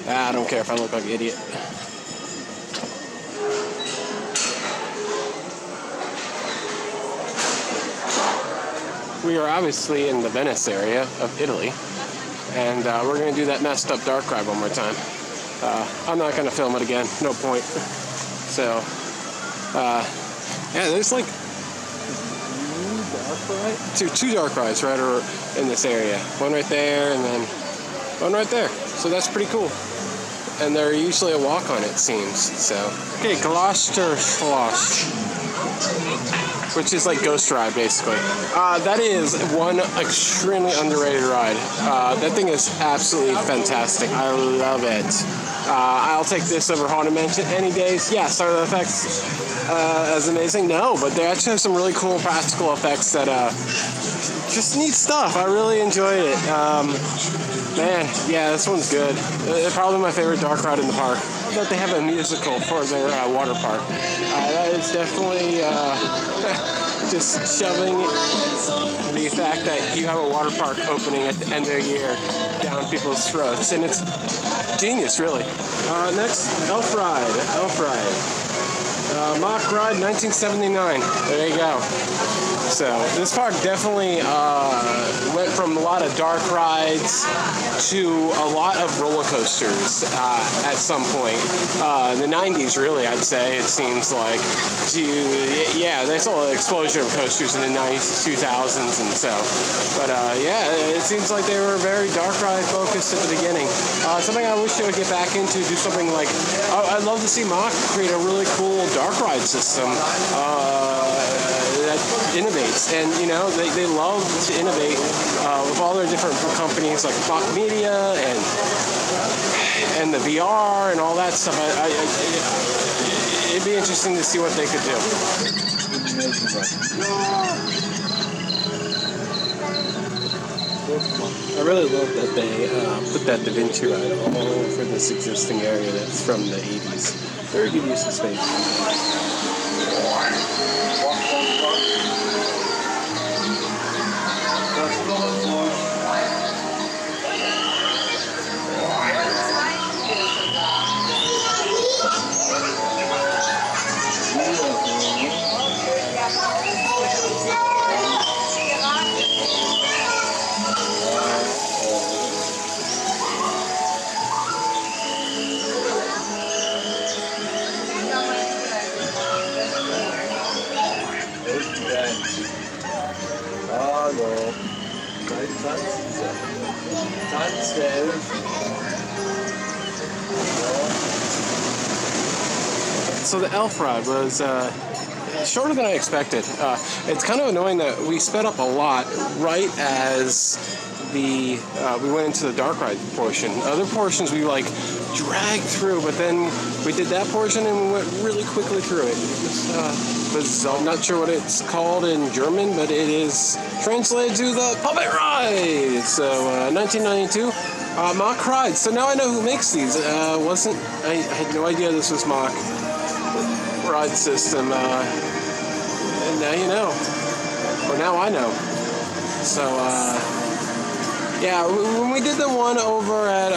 B: I don't care if I look like an idiot. We are obviously in the Venice area of Italy, and we're going to do that messed up dark ride one more time. I'm not going to film it again, no point. So, yeah, there's like two dark rides right in this area. One right there, and then one right there. So that's pretty cool. And they're usually a walk on, it seems. So, okay, Glacier, which is like Ghost Ride, basically. That is one extremely underrated ride. That thing is absolutely fantastic. I love it. I'll take this over Haunted Mansion any days. Yes, are the effects as amazing? No, but they actually have some really cool practical effects that just neat stuff. I really enjoyed it. Man, yeah, this one's good. Probably my favorite dark ride in the park. That they have a musical for their water park. That is definitely just shoving the fact that you have a water park opening at the end of the year down people's throats, and it's genius, really. Next, Elf Ride. Mock Ride 1979. There you go. So this park definitely went from a lot of dark rides to a lot of roller coasters at some point. In the 90s, really, I'd say, it seems like. Yeah, there's a lot of explosion of coasters in the 90s, 2000s, and so. But yeah, it seems like they were very dark ride focused at the beginning. Something I wish they would get back into, do something like, I'd love to see Mock create a really cool dark ride system that innovates, and you know they love to innovate with all their different companies like Mock Media and the VR and all that stuff. it'd be interesting to see what they could do. I really love that they put that Da Vinci ride all over this existing area that's from the 80s. Very good use of space. So the elf ride was shorter than I expected. It's kind of annoying that we sped up a lot right as we went into the dark ride portion. Other portions we like dragged through, but then we did that portion and we went really quickly through it. It was I'm not sure what it's called in German, but it is translated to the puppet ride. So 1992 mock ride. So now I know who makes these. I had no idea this was mock ride system, and now you know, or now I know. So yeah, when we did the one over at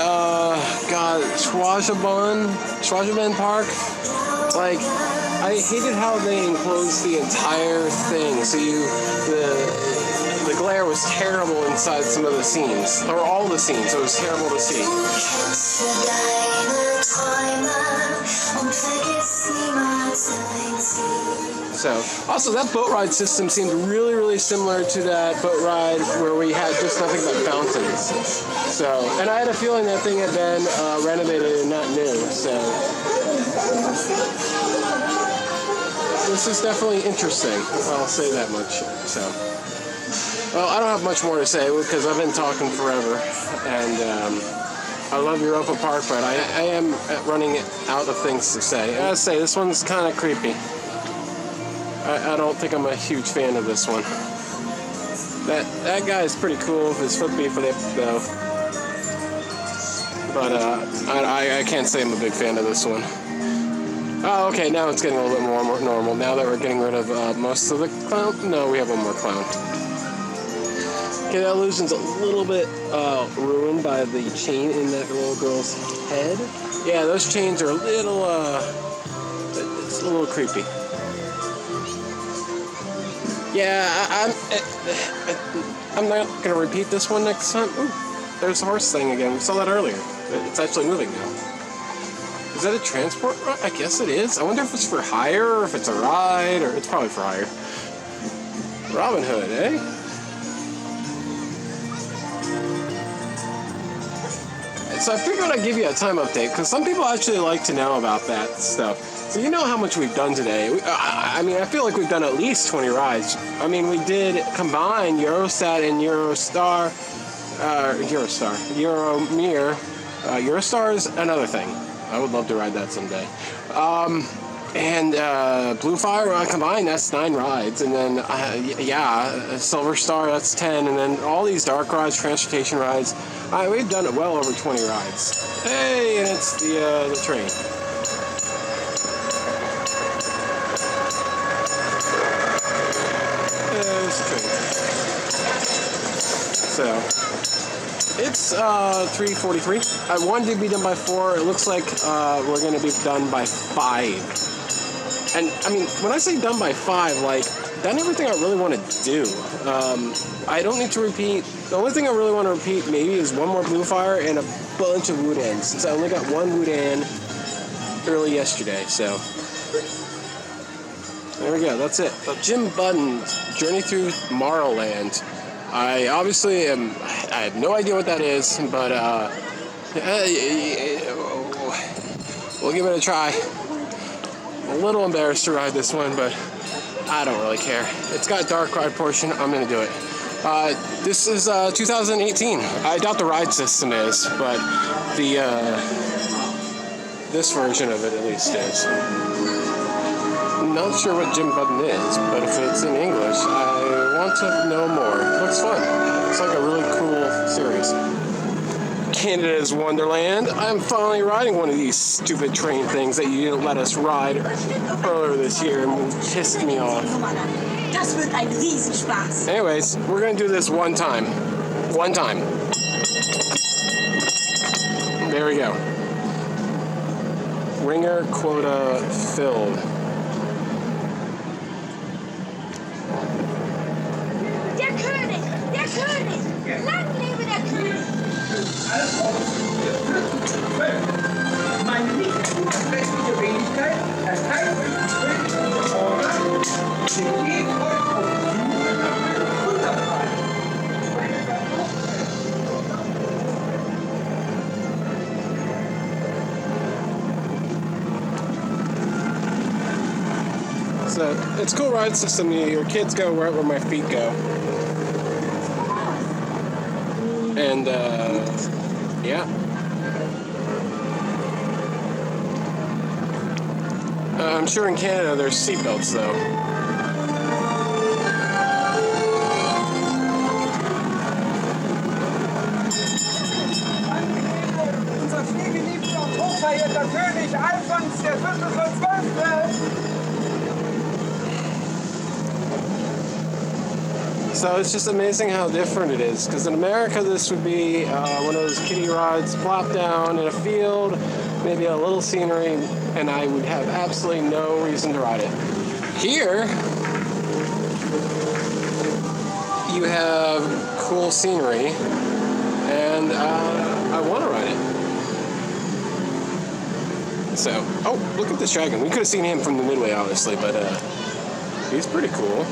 B: Schwarzebahn Park, like I hated how they enclosed the entire thing. So the glare was terrible inside some of the scenes, or all the scenes. It was terrible to see. So, also that boat ride system seemed really, really similar to that boat ride where we had just nothing but fountains. So, and I had a feeling that thing had been renovated and not new. So, this is definitely interesting. I'll say that much. So, well, I don't have much more to say because I've been talking forever, and I love Europa Park, but I am running out of things to say. I gotta say, this one's kind of creepy. I don't think I'm a huge fan of this one. That guy is pretty cool with his foot beat flip, though. But I can't say I'm a big fan of this one. Oh, okay, now it's getting a little bit more normal. Now that we're getting rid of most of the clown. No, we have one more clown. Okay, that illusion's a little bit ruined by the chain in that little girl's head. Yeah, those chains are a little, it's a little creepy. Yeah, I'm not going to repeat this one next time. Ooh, there's the horse thing again. We saw that earlier. It's actually moving now. Is that a transport ride? I guess it is. I wonder if it's for hire or if it's a ride, or it's probably for hire. Robin Hood, eh? So I figured I'd give you a time update, because some people actually like to know about that stuff. So you know how much we've done today. I mean, I feel like we've done at least 20 rides. I mean, we did combine Eurostat and Euro-Mir. Eurostar is another thing. I would love to ride that someday. And Blue Fire combined, that's 9 rides. And then, Silver Star, that's 10. And then all these dark rides, transportation rides. We've done it well over 20 rides. Hey, and it's the train. There's the train. So, it's 3:43. I wanted to be done by 4. It looks like we're going to be done by 5. And, I mean, when I say done by 5, like, done everything I really want to do. I don't need to repeat. The only thing I really want to repeat maybe is one more Blue Fire and a bunch of Wodans, since I only got one Wodan early yesterday, so. There we go, that's it. Jim Budden's Journey Through Tomorrowland. I obviously I have no idea what that is, but we'll give it a try. I'm a little embarrassed to ride this one, but I don't really care. It's got a dark ride portion, I'm gonna do it. This is 2018. I doubt the ride system is, but the this version of it at least is. I'm not sure what Jim Button is, but if it's in English, I want to know more. It looks fun. It's like a really cool series. Canada's Wonderland. I'm finally riding one of these stupid train things that you didn't let us ride earlier this year and pissed me off.
G: Das wird ein Riesenspaß.
B: Anyways, we're gonna do this one time. One time. There we go. Ringer quota filled.
G: Der König! Der König! Lang lebe der König!
F: Meine nicht unbestliche Wenigkeit erteilt euch die König Order, den geht euch auf die Unterfall.
B: So it's a cool ride system. Your kids go right where my feet go. And yeah. I'm sure in Canada there's seatbelts though.
F: Unser vielgeliebter und hochverehrter König Alfons der 12.
B: So it's just amazing how different it is. Because in America, this would be one of those kiddie rides, plop down in a field, maybe a little scenery, and I would have absolutely no reason to ride it. Here, you have cool scenery, and I want to ride it. So, oh, look at this dragon. We could have seen him from the midway, obviously, but he's pretty cool.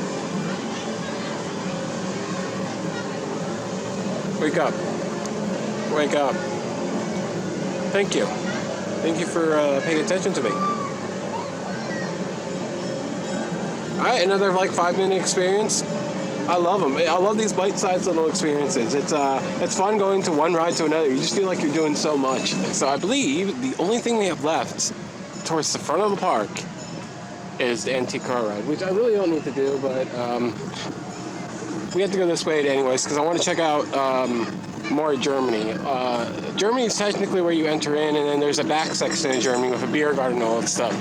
B: Wake up. Wake up. Thank you. Thank you for paying attention to me. Alright, another like 5-minute experience. I love them. I love these bite-sized little experiences. It's fun going to one ride to another. You just feel like you're doing so much. So I believe the only thing we have left towards the front of the park is the antique car ride, which I really don't need to do, but we have to go this way anyways because I want to check out more of Germany. Germany is technically where you enter in, and then there's a back section of Germany with a beer garden and all that stuff.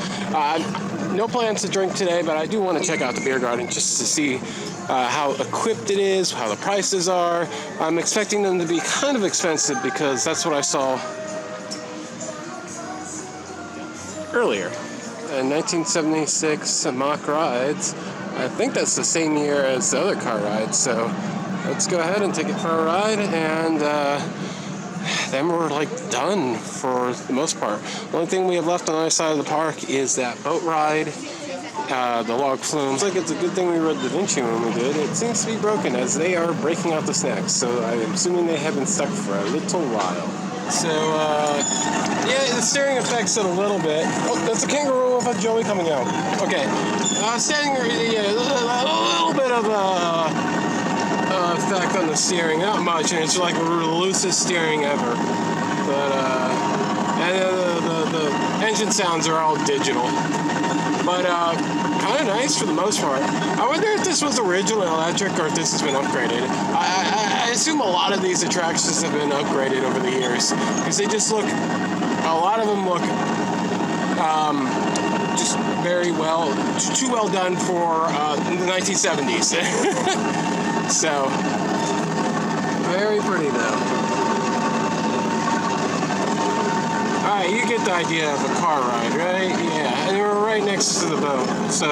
B: No plans to drink today, but I do want to check out the beer garden just to see how equipped it is, how the prices are. I'm expecting them to be kind of expensive because that's what I saw earlier. In 1976 mock rides. I think that's the same year as the other car rides, so let's go ahead and take it for a ride, and then we're like done for the most part. The only thing we have left on the other side of the park is that boat ride, the log flume. Looks like it's a good thing we rode Da Vinci when we did. It seems to be broken as they are breaking out the snacks, so I'm assuming they have been stuck for a little while. So, yeah, the steering affects it a little bit. Oh, that's a kangaroo with a joey coming out. Okay. Steering, yeah, a little bit of effect on the steering. Not much, and it's like the loosest steering ever. But, and the engine sounds are all digital. But, kind of nice for the most part. I wonder if this was originally electric or if this has been upgraded. I assume a lot of these attractions have been upgraded over the years because they just look, a lot of them look just very well, too well done for the 1970s. So, very pretty though. Alright, you get the idea of a car ride, right? Yeah, and we're right next to the boat. So,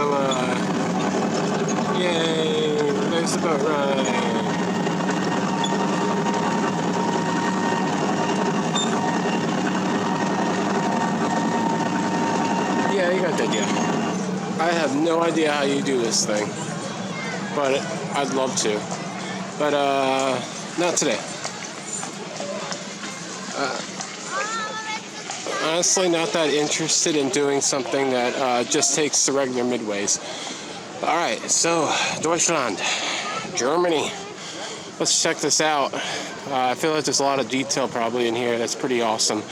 B: yay, there's the boat ride. Yeah, you got the idea. I have no idea how you do this thing, but I'd love to. But, not today. Honestly, not that interested in doing something that just takes the regular midways. Alright, so, Deutschland, Germany. Let's check this out. I feel like there's a lot of detail probably in here that's pretty awesome.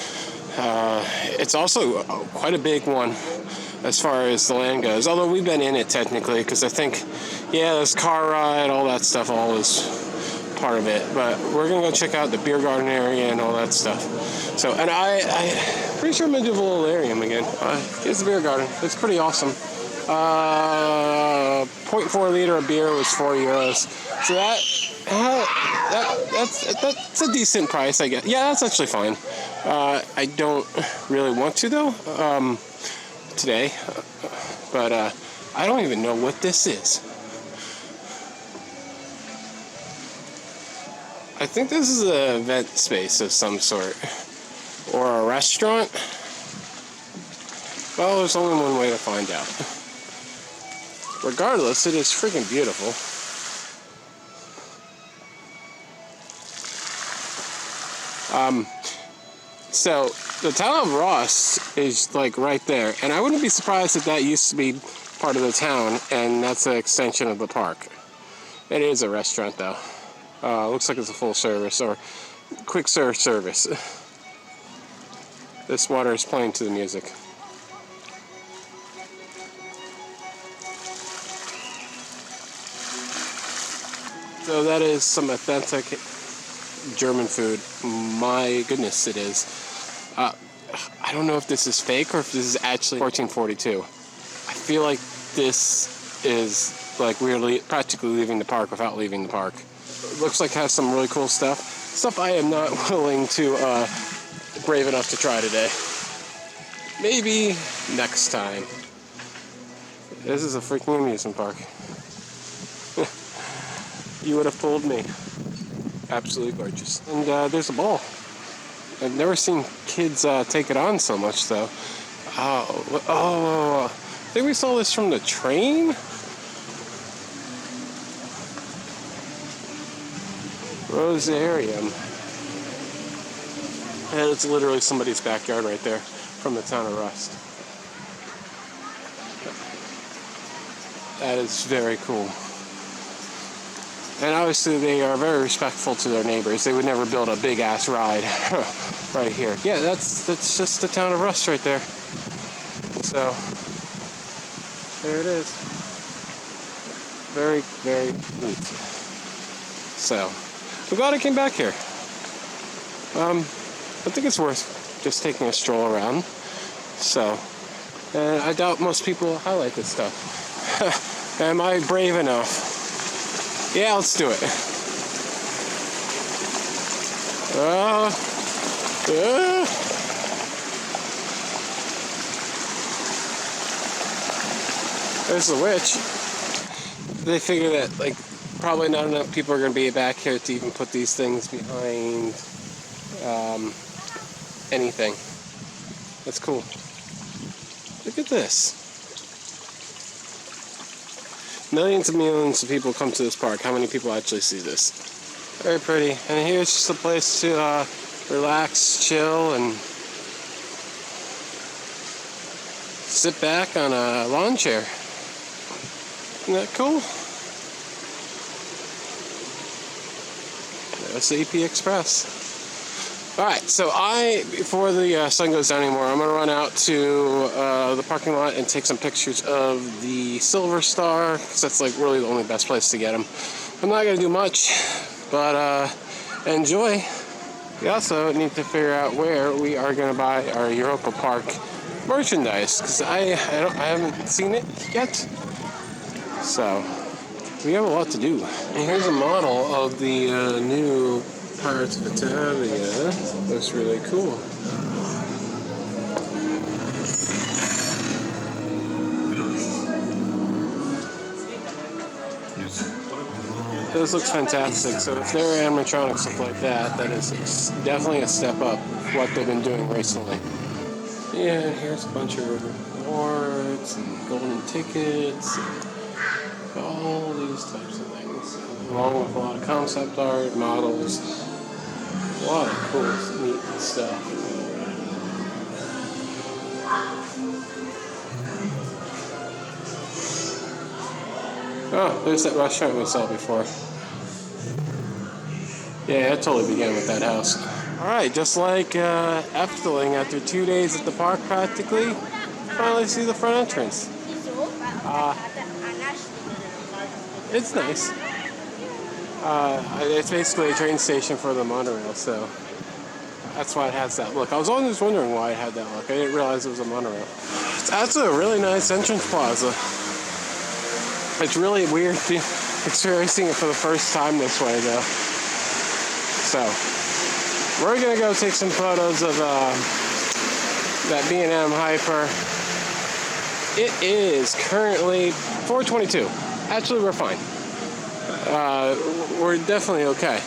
B: It's also quite a big one. as far as the land goes. Although we've been in it technically, because I think, yeah, this car ride, all that stuff, all is part of it. But we're gonna go check out the beer garden area and all that stuff. So, and I pretty sure I'm gonna do Volundarium again. Here's the beer garden. It's pretty awesome. 0.4 liter of beer was €4. So that's a decent price, I guess. Yeah, that's actually fine. I don't really want to though today, but I don't even know what this is. I think this is an event space of some sort, or a restaurant. Well, there's only one way to find out. Regardless, it is freaking beautiful. So the town of Rust is like right there, and I wouldn't be surprised if that used to be part of the town, and that's an extension of the park. It is a restaurant though. Looks like it's a full service or quick serve service. This water is playing to the music. So that is some authentic German food. My goodness, it is. I don't know if this is fake or if this is actually 1442. I feel like this is like we're practically leaving the park without leaving the park. It looks like it has some really cool stuff. Stuff I am not willing to brave enough to try today. Maybe next time. This is a freaking amusement park. You would have fooled me. Absolutely gorgeous. And there's a ball. I've never seen kids take it on so much, though. Oh, I think we saw this from the train. Rosarium. And it's literally somebody's backyard right there from the town of Rust. That is very cool. And obviously they are very respectful to their neighbors. They would never build a big ass ride right here. Yeah, that's just the town of Rust right there. So there it is. Very, very neat. So I'm glad I came back here. I think it's worth just taking a stroll around. So, and I doubt most people highlight this stuff. Am I brave enough? Yeah, let's do it. There's the witch. They figure that, like, probably not enough people are going to be back here to even put these things behind anything. That's cool. Look at this. Millions and millions of people come to this park. How many people actually see this? Very pretty. And here's just a place to relax, chill, and sit back on a lawn chair. Isn't that cool? There's the AP Express. Alright, so before the sun goes down anymore, I'm going to run out to the parking lot and take some pictures of the Silver Star, because that's like really the only best place to get them. I'm not going to do much, but enjoy. We also need to figure out where we are going to buy our Europa Park merchandise, because I haven't seen it yet. So, we have a lot to do. And here's a model of the new Pirates of Batavia. Looks really cool. This looks fantastic. So if their animatronics look like that, that is definitely a step up what they've been doing recently. Yeah, here's a bunch of rewards and golden tickets and all these types of things, along with a lot of concept art, models, a lot of cool, neat stuff. Oh, there's that restaurant we saw before. Yeah, it totally began with that house. Alright, just like Efteling, after 2 days at the park practically, finally see the front entrance. It's nice. It's basically a train station for the monorail, so that's why it has that look. I was always wondering why it had that look. I didn't realize it was a monorail. That's a really nice entrance plaza. It's really weird experiencing it for the first time this way, though. So, we're gonna go take some photos of that B&M Hyper. It is currently 4:22. Actually, we're fine. We're definitely okay.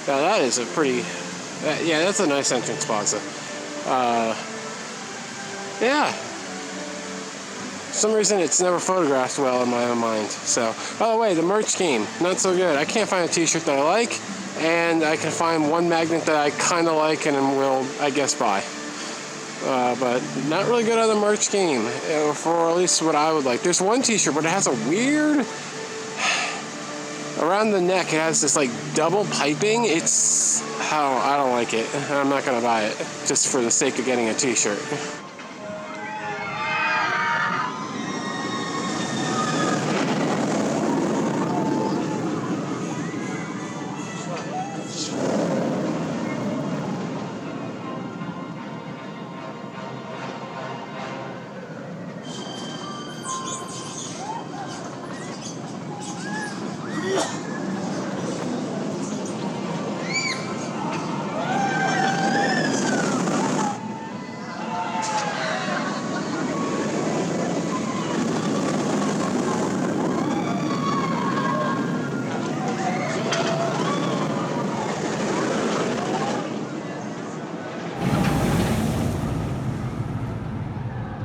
B: Now that is a pretty, yeah, that's a nice entrance plaza. Yeah. For some reason, it's never photographed well in my own mind. So, by the way, the merch game, not so good. I can't find a t-shirt that I like, and I can find one magnet that I kind of like and will, I guess, buy. But not really good on the merch game, for at least what I would like. There's one t-shirt, but it has a weird, around the neck, it has this like double piping. It's, I don't like it. I'm not gonna buy it, just for the sake of getting a t-shirt.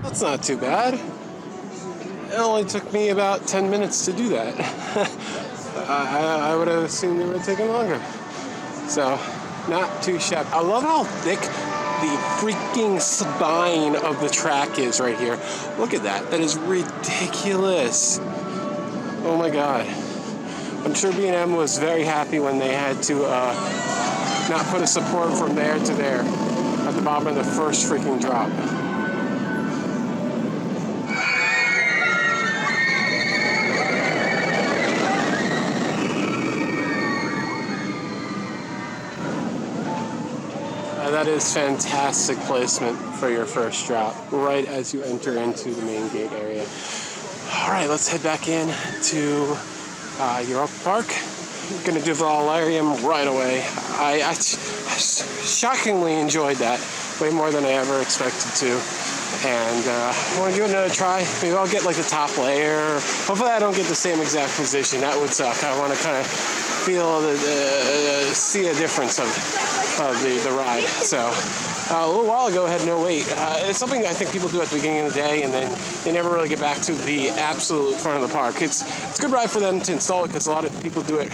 B: That's not too bad. It only took me about 10 minutes to do that. I would have assumed it would have taken longer. So, not too shabby. I love how thick the freaking spine of the track is right here. Look at that. That is ridiculous. Oh my god. I'm sure B&M was very happy when they had to not put a support from there to there at the bottom of the first freaking drop. That is fantastic placement for your first drop, right as you enter into the main gate area. All right, let's head back in to Europa Park. We're gonna do Volundarium right away. I shockingly enjoyed that, way more than I ever expected to. And I want to give it another try. Maybe I'll get like the top layer. Hopefully I don't get the same exact position. That would suck. I want to kind of feel, see a difference of the ride. So a little while ago I had no wait. It's something that I think people do at the beginning of the day, and then they never really get back to the absolute front of the park. It's a good ride for them to install it because a lot of people do it.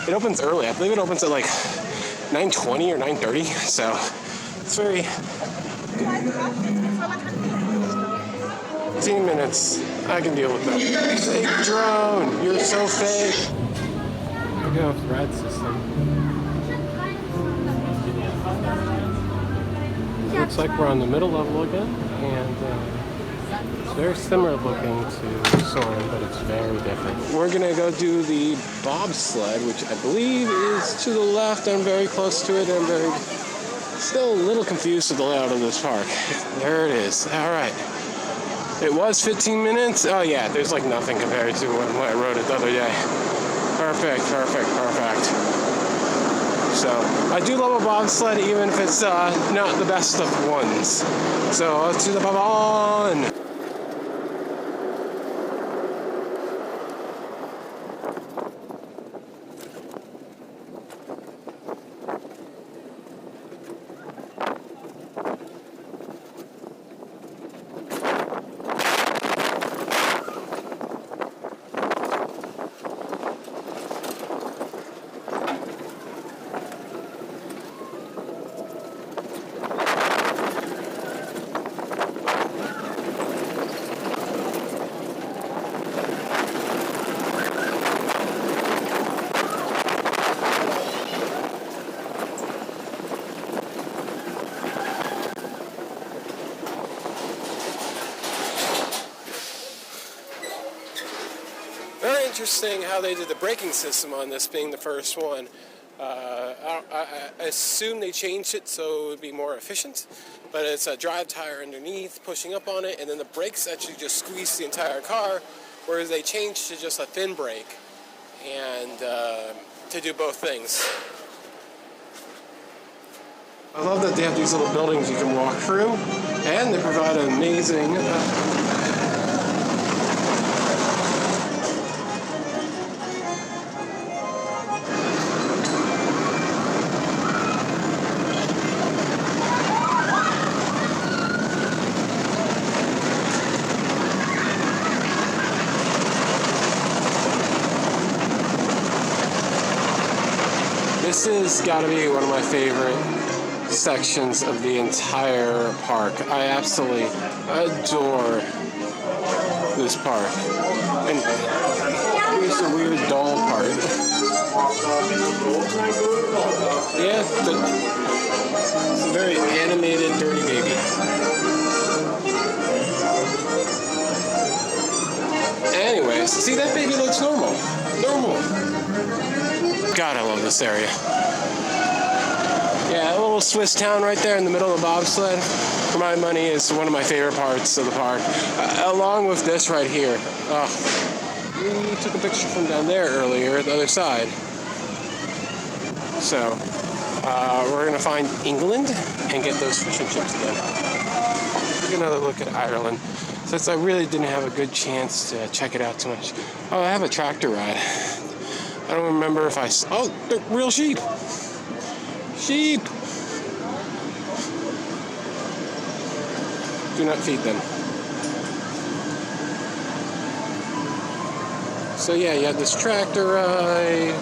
B: It opens early. I believe it opens at like 9:20 or 9:30. So it's very. 15 minutes. I can deal with that. Fake drone. You're so fake. There we go. Ride system. Looks like we're on the middle level again, and it's very similar looking to Soarin', but it's very different. We're gonna go do the bobsled, which I believe is to the left. I'm very close to it, and I'm still a little confused with the layout of this park. There it is. All right. It was 15 minutes. Oh yeah, there's like nothing compared to when I rode it the other day. Perfect. So I do love a bobsled, even if it's not the best of ones. So let's do the bob on. interesting how they did the braking system on this being the first one. I assume they changed it so it would be more efficient, but it's a drive tire underneath pushing up on it, and then the brakes actually just squeeze the entire car, whereas they changed to just a thin brake and to do both things.
A: I love that they have these little buildings you can walk through, and they provide an amazing this has got to be one of my favorite sections of the entire park. I absolutely adore this park. And here's the weird doll part. Yeah, it's a very animated dirty baby. Anyways, see, that baby looks normal. God, I love this area. Yeah, a little Swiss town right there in the middle of the bobsled, for my money, is one of my favorite parts of the park. Along with this right here. We took a picture from down there earlier, the other side. So, we're going to find England and get those fish and chips again. Take another look at Ireland, since I really didn't have a good chance to check it out too much. Oh, I have a tractor ride. I don't remember if oh, they're real sheep! Sheep! Do not feed them. So yeah, you have this tractor ride,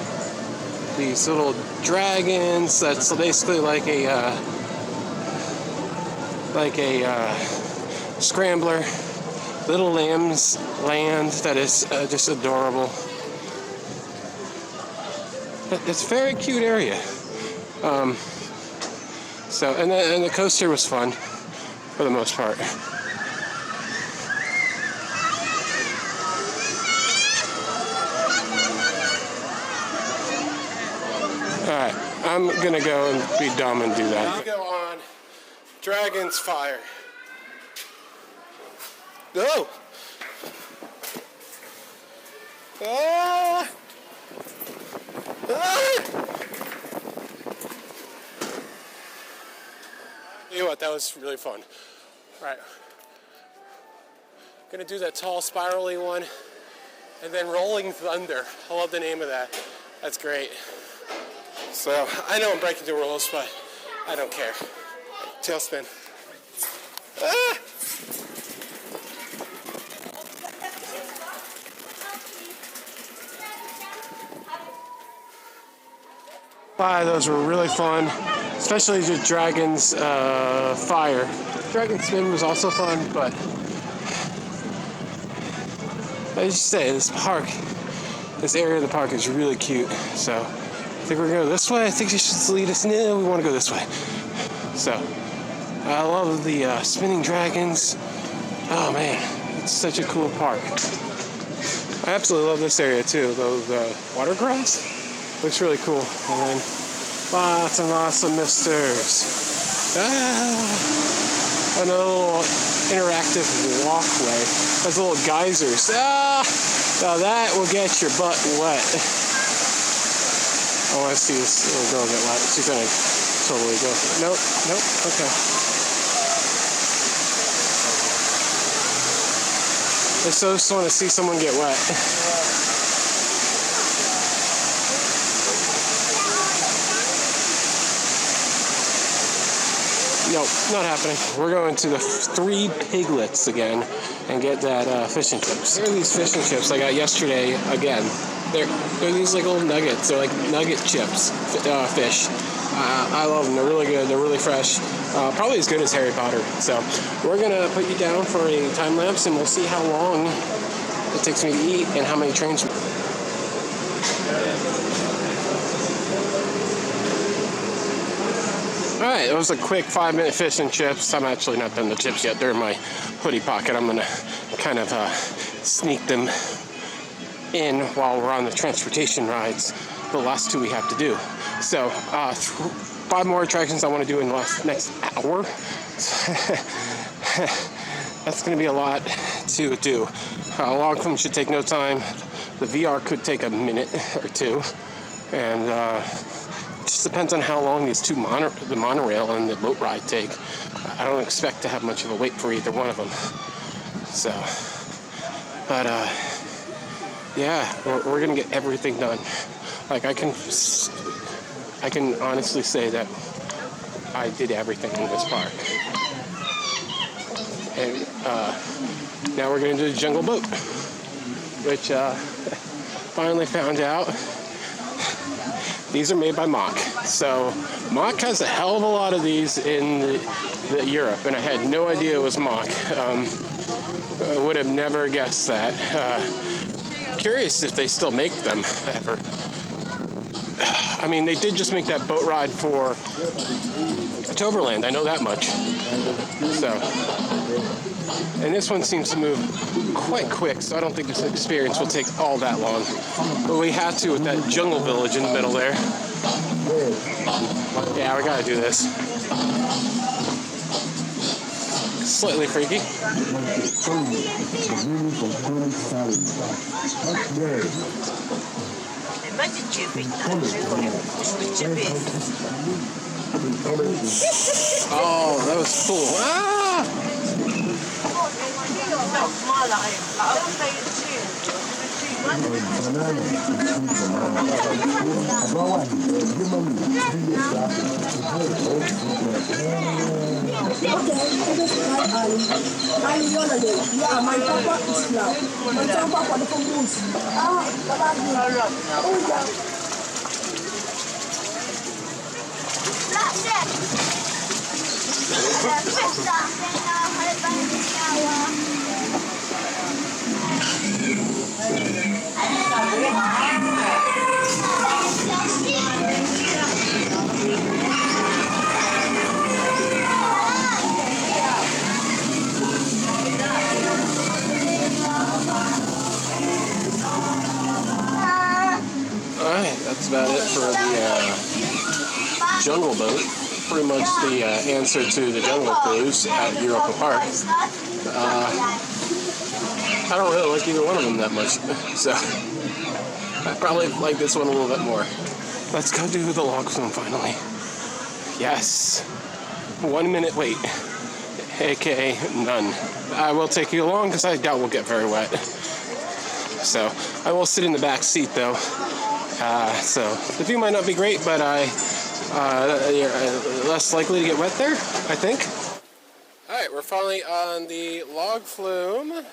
A: these little dragons. That's basically like a scrambler. Little Lamb's Land that is just adorable. It's a very cute area. And the coaster was fun for the most part. Alright, I'm gonna go and be dumb and do that.
B: We go on Dragon's Fire. Go! Ah! You know what, that was really fun. Alright. Gonna do that tall spirally one. And then Rolling Thunder. I love the name of that. That's great. So, I know I'm breaking the rules, but I don't care. Tailspin. Ah!
A: Those were really fun, especially the Dragon's Fire. Dragon Spin was also fun, but I just say this area of the park is really cute. So I think we're gonna go this way. I think you should lead us. No, we want to go this way. So I love the spinning dragons. Oh man, it's such a cool park. I absolutely love this area too. The watercress looks really cool. And then lots and lots of misters. Another little interactive walkway. There's little geysers. Now that will get your butt wet. I want to see this little girl get wet. She's gonna totally go. Nope, okay. I just want to see someone get wet. Nope, not happening. We're going to the Three Piglets again and get that fish and chips. Here are these fish and chips I got yesterday again. They're these like little nuggets. They're like nugget chips, fish. I love them. They're really good. They're really fresh. Probably as good as Harry Potter. So we're going to put you down for a time lapse and we'll see how long it takes me to eat and how many trains. Alright, it was a quick 5-minute fish and chips. I'm actually not done the chips yet. They're in my hoodie pocket. I'm going to kind of sneak them
B: in while we're on the transportation rides, the last 2 we have to do. So 5 more attractions I want to do in the next hour. That's going to be a lot to do. Log flume should take no time. The VR could take a minute or 2, and it just depends on how long these 2 the monorail and the boat ride take. I don't expect to have much of a wait for either one of them. So, but yeah, we're gonna get everything done. Like I can honestly say that I did everything in this park. And now we're gonna do the jungle boat, which finally found out these are made by Mach. So Mach has a hell of a lot of these in the Europe, and I had no idea it was Mach. I would have never guessed that. Curious if they still make them ever. I mean, they did just make that boat ride for Toverland, I know that much. So, and this one seems to move quite quick, so I don't think this experience will take all that long. But we had to with that jungle village in the middle there. Yeah, we gotta do this. Slightly freaky. Oh, that was cool. Ah! Alright, that's about it for the jungle boat. Pretty much the answer to the jungle cruise at Europa Park. I don't really like either one of them that much, so I probably like this one a little bit more. Let's go do the log flume finally. Yes. 1 minute wait, aka none. I will take you along because I doubt we'll get very wet. So I will sit in the back seat though. So the view might not be great, but you're less likely to get wet there, I think. Alright, we're finally on the log flume.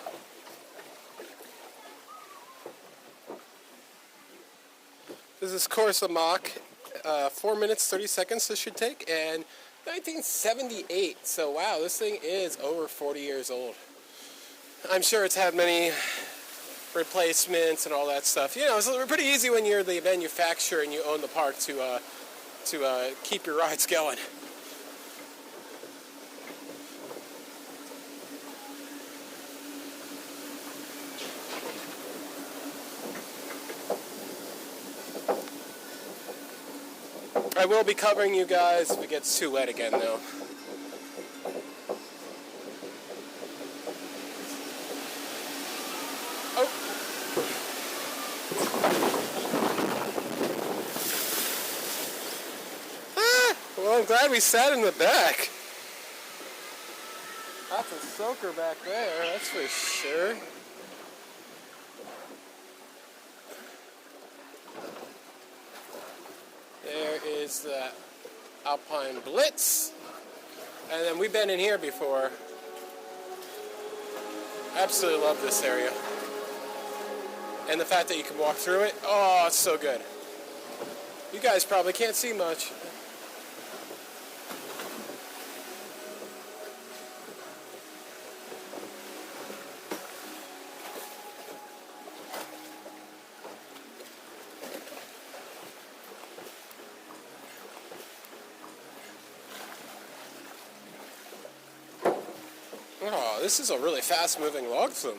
B: This is course of Mach. 4 minutes, 30 seconds this should take, and 1978. So wow, this thing is over 40 years old. I'm sure it's had many replacements and all that stuff. You know, it's pretty easy when you're the manufacturer and you own the park to keep your rides going. I will be covering you guys if it gets too wet again, though. Oh. Ah, well, I'm glad we sat in the back. That's a soaker back there, that's for sure. There is the Alpine Blitz. And then we've been in here before. Absolutely love this area. And the fact that you can walk through it, oh, it's so good. You guys probably can't see much. Oh, this is a really fast-moving log flume.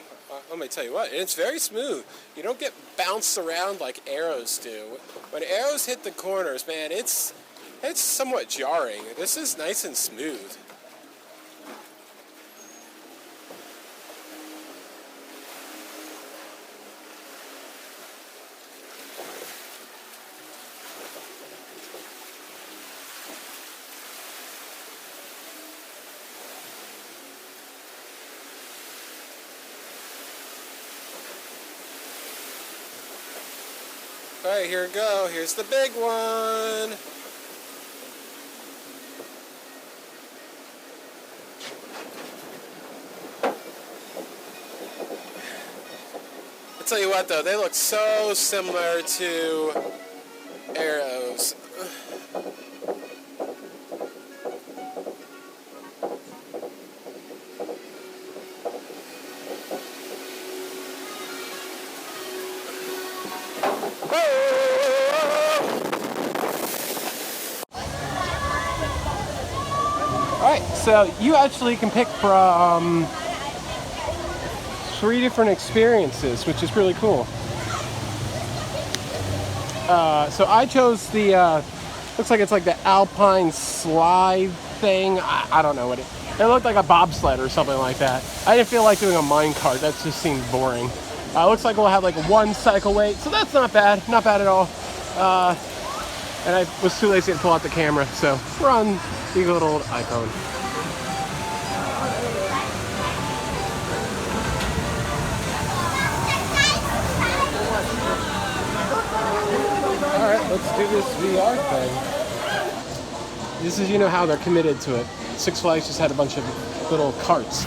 B: let me tell you what, it's very smooth. You don't get bounced around like arrows do. When arrows hit the corners, man, it's somewhat jarring. This is nice and smooth. Alright, here we go. Here's the big one. I'll tell you what though, they look so similar to arrows. Alright, so you actually can pick from 3 different experiences, which is really cool. So I chose the, looks like it's like the Alpine slide thing. I don't know what it looked like, a bobsled or something like that. I didn't feel like doing a minecart, that just seemed boring. Looks like we'll have like 1 cycle weight, so that's not bad at all. And I was too lazy to pull out the camera, so we're on the good old iPhone. Alright, let's do this VR thing. This is, you know how they're committed to it. Six Flags just had a bunch of little carts.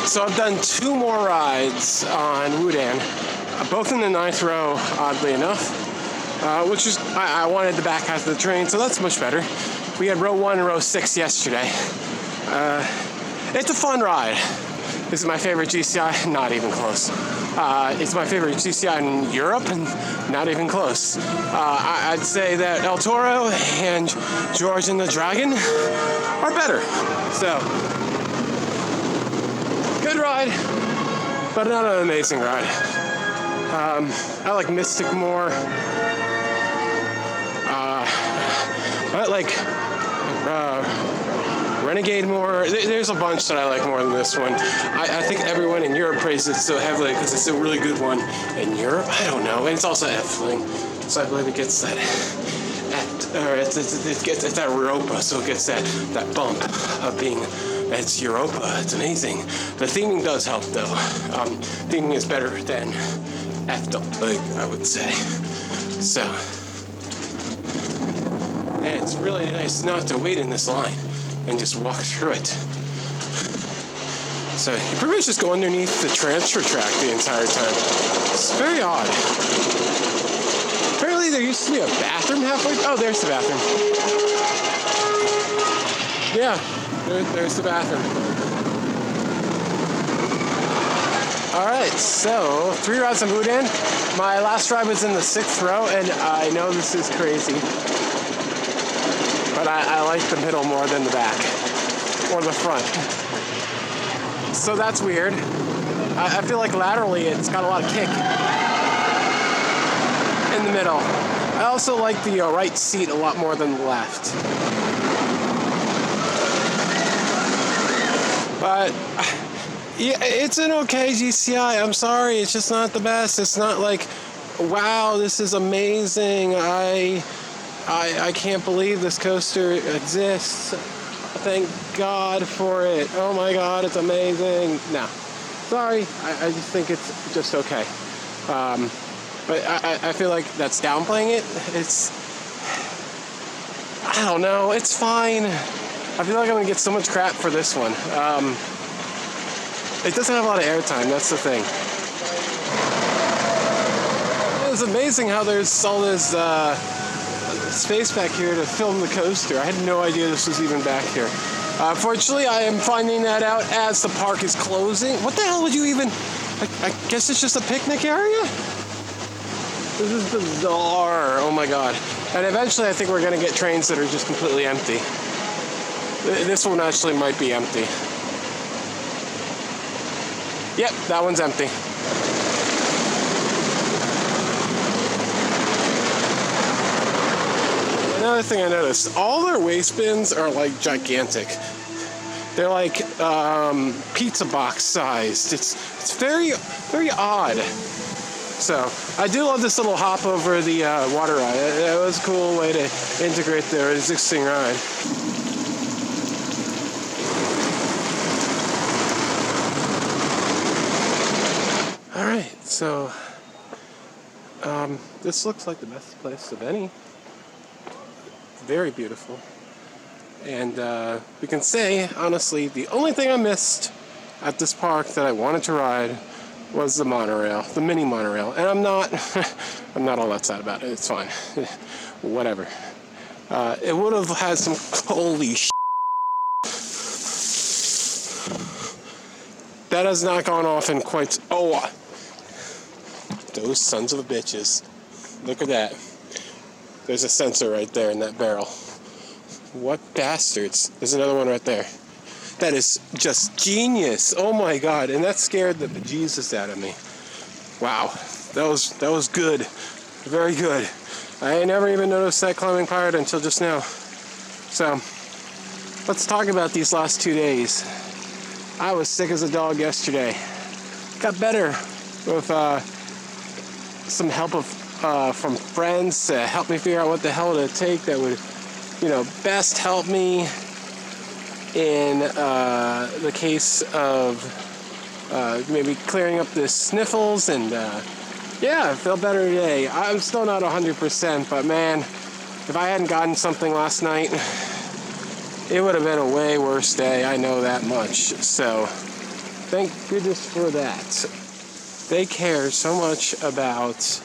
B: So I've done 2 more rides on Wodan, both in the 9th row, oddly enough, which is, I wanted the back half of the train, so that's much better. We had row 1 and row 6 yesterday. It's a fun ride. This is my favorite GCI, not even close. It's my favorite GCI in Europe, and not even close. I'd say that El Toro and George and the Dragon are better. So, good ride, but not an amazing ride. I like Mystic more. I like Renegade more. There's a bunch that I like more than this one. I think everyone in Europe praises it so heavily because it's a really good one. In Europe, I don't know. And it's also F-Fling, so I believe it gets that it's that Europa, so it gets that bump of being. It's Europa. It's amazing. The theming does help, though. Theming is better than F-Fling, I would say. So, and it's really nice not to wait in this line and just walk through it. So you pretty much just go underneath the transfer track the entire time. It's very odd. Apparently there used to be a bathroom halfway. Oh, there's the bathroom. Yeah, there's the bathroom. All right, so 3 rides on Wodan. My last ride was in the 6th row, and I know this is crazy, but I like the middle more than the back or the front. So that's weird. I feel like laterally it's got a lot of kick. middle. I also like the right seat a lot more than the left. But yeah, it's an okay GCI. I'm sorry, it's just not the best. It's not like, wow, this is amazing. I can't believe this coaster exists. Thank God for it. Oh my God, it's amazing. No, sorry. I just think it's just okay. But I feel like that's downplaying it. I don't know. It's fine. I feel like I'm gonna get so much crap for this one. It doesn't have a lot of airtime. That's the thing. It's amazing how there's all this space back here to film the coaster. I had no idea this was even back here. Fortunately, I am finding that out as the park is closing. What the hell would you even... I guess it's just a picnic area? This is bizarre. Oh my God. And eventually I think we're going to get trains that are just completely empty. This one actually might be empty. Yep, that one's empty. Another thing I noticed, all their waste bins are like gigantic. They're like pizza box sized. It's very, very odd. So I do love this little hop over the water ride. That was a cool way to integrate their existing ride. All right, so this looks like the best place of any. Very beautiful. And we can say, honestly, the only thing I missed at this park that I wanted to ride was the monorail, the mini monorail. And I'm not all that sad about it. It's fine. Whatever. It would have had some, holy shit. That has not gone off in quite, those sons of bitches. Look at that. There's a sensor right there in that barrel. What bastards. There's another one right there. That is just genius. Oh my God. And that scared the bejesus out of me. Wow. That was good. Very good. I never even noticed that climbing pirate until just now. So, let's talk about these last 2 days. I was sick as a dog yesterday. Got better with some help from friends to help me figure out what the hell to take that would, best help me in the case of maybe clearing up the sniffles. And yeah, I feel better today. I'm still not 100%, but man, if I hadn't gotten something last night, it would have been a way worse day. I know that much. So thank goodness for that. They care so much about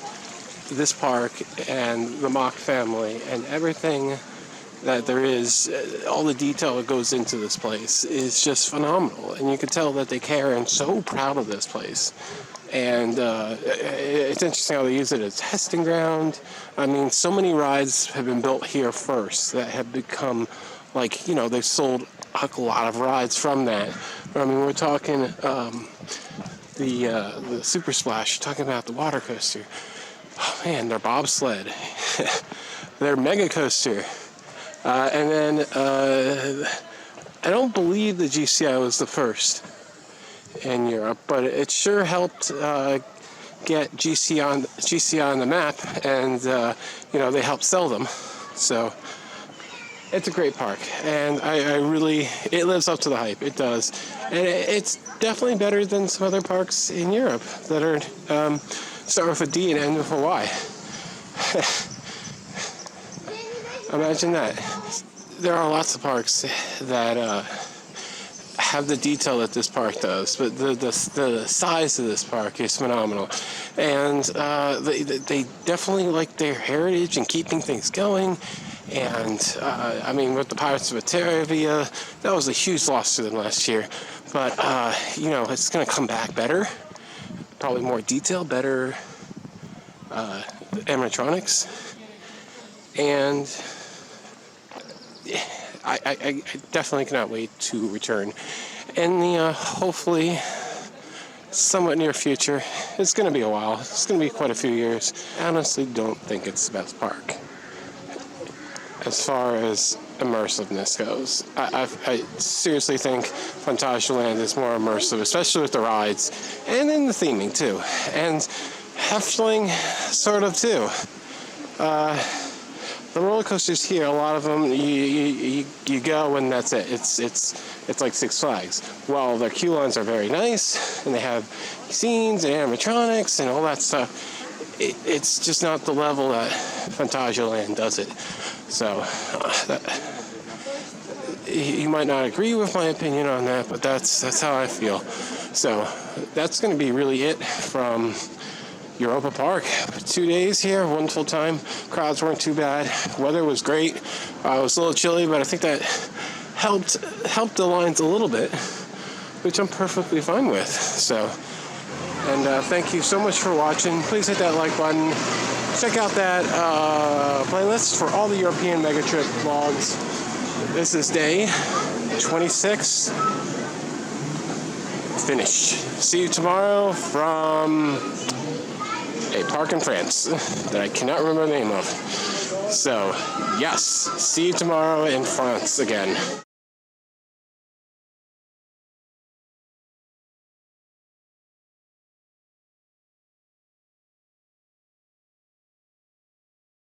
B: this park and the Mock family and everything that there is. All the detail that goes into this place is just phenomenal, and you can tell that they care and so proud of this place. And it's interesting how they use it as a testing ground. I mean, so many rides have been built here first that have become like, they've sold a lot of rides from that. I mean, we're talking the Super Splash, talking about the water coaster. Oh man, their bobsled, their mega coaster, and then I don't believe the GCI was the first in Europe, but it sure helped get GCI on the map, and they helped sell them. So it's a great park, and it lives up to the hype. It does, and it's definitely better than some other parks in Europe that are start with a D and end with a Y. Imagine that. There are lots of parks that have the detail that this park does, but the size of this park is phenomenal. And they definitely like their heritage and keeping things going. And I mean, with the Pirates of Batavia, that was a huge loss to them last year. But it's going to come back better. Probably more detail, better animatronics, and I definitely cannot wait to return. And hopefully somewhat near future. It's going to be a while. It's going to be quite a few years. I honestly don't think it's the best park as far as immersiveness goes. I seriously think Phantasialand is more immersive, especially with the rides, and in the theming too. And Hefteling, sort of too. The roller coasters here, a lot of them, you go and that's it. It's like Six Flags. Well, their queue lines are very nice, and they have scenes and animatronics and all that stuff. It's just not the level that Phantasialand does it. So, you might not agree with my opinion on that, but that's how I feel. So, that's going to be really it from Europa Park. 2 days here, wonderful time. Crowds weren't too bad. Weather was great. It was a little chilly, but I think that helped the lines a little bit, which I'm perfectly fine with. So, and thank you so much for watching. Please hit that like button. Check out that playlist for all the European Mega Trip vlogs. This is day 26. Finished. See you tomorrow from a park in France that I cannot remember the name of. So, yes, see you tomorrow in France again.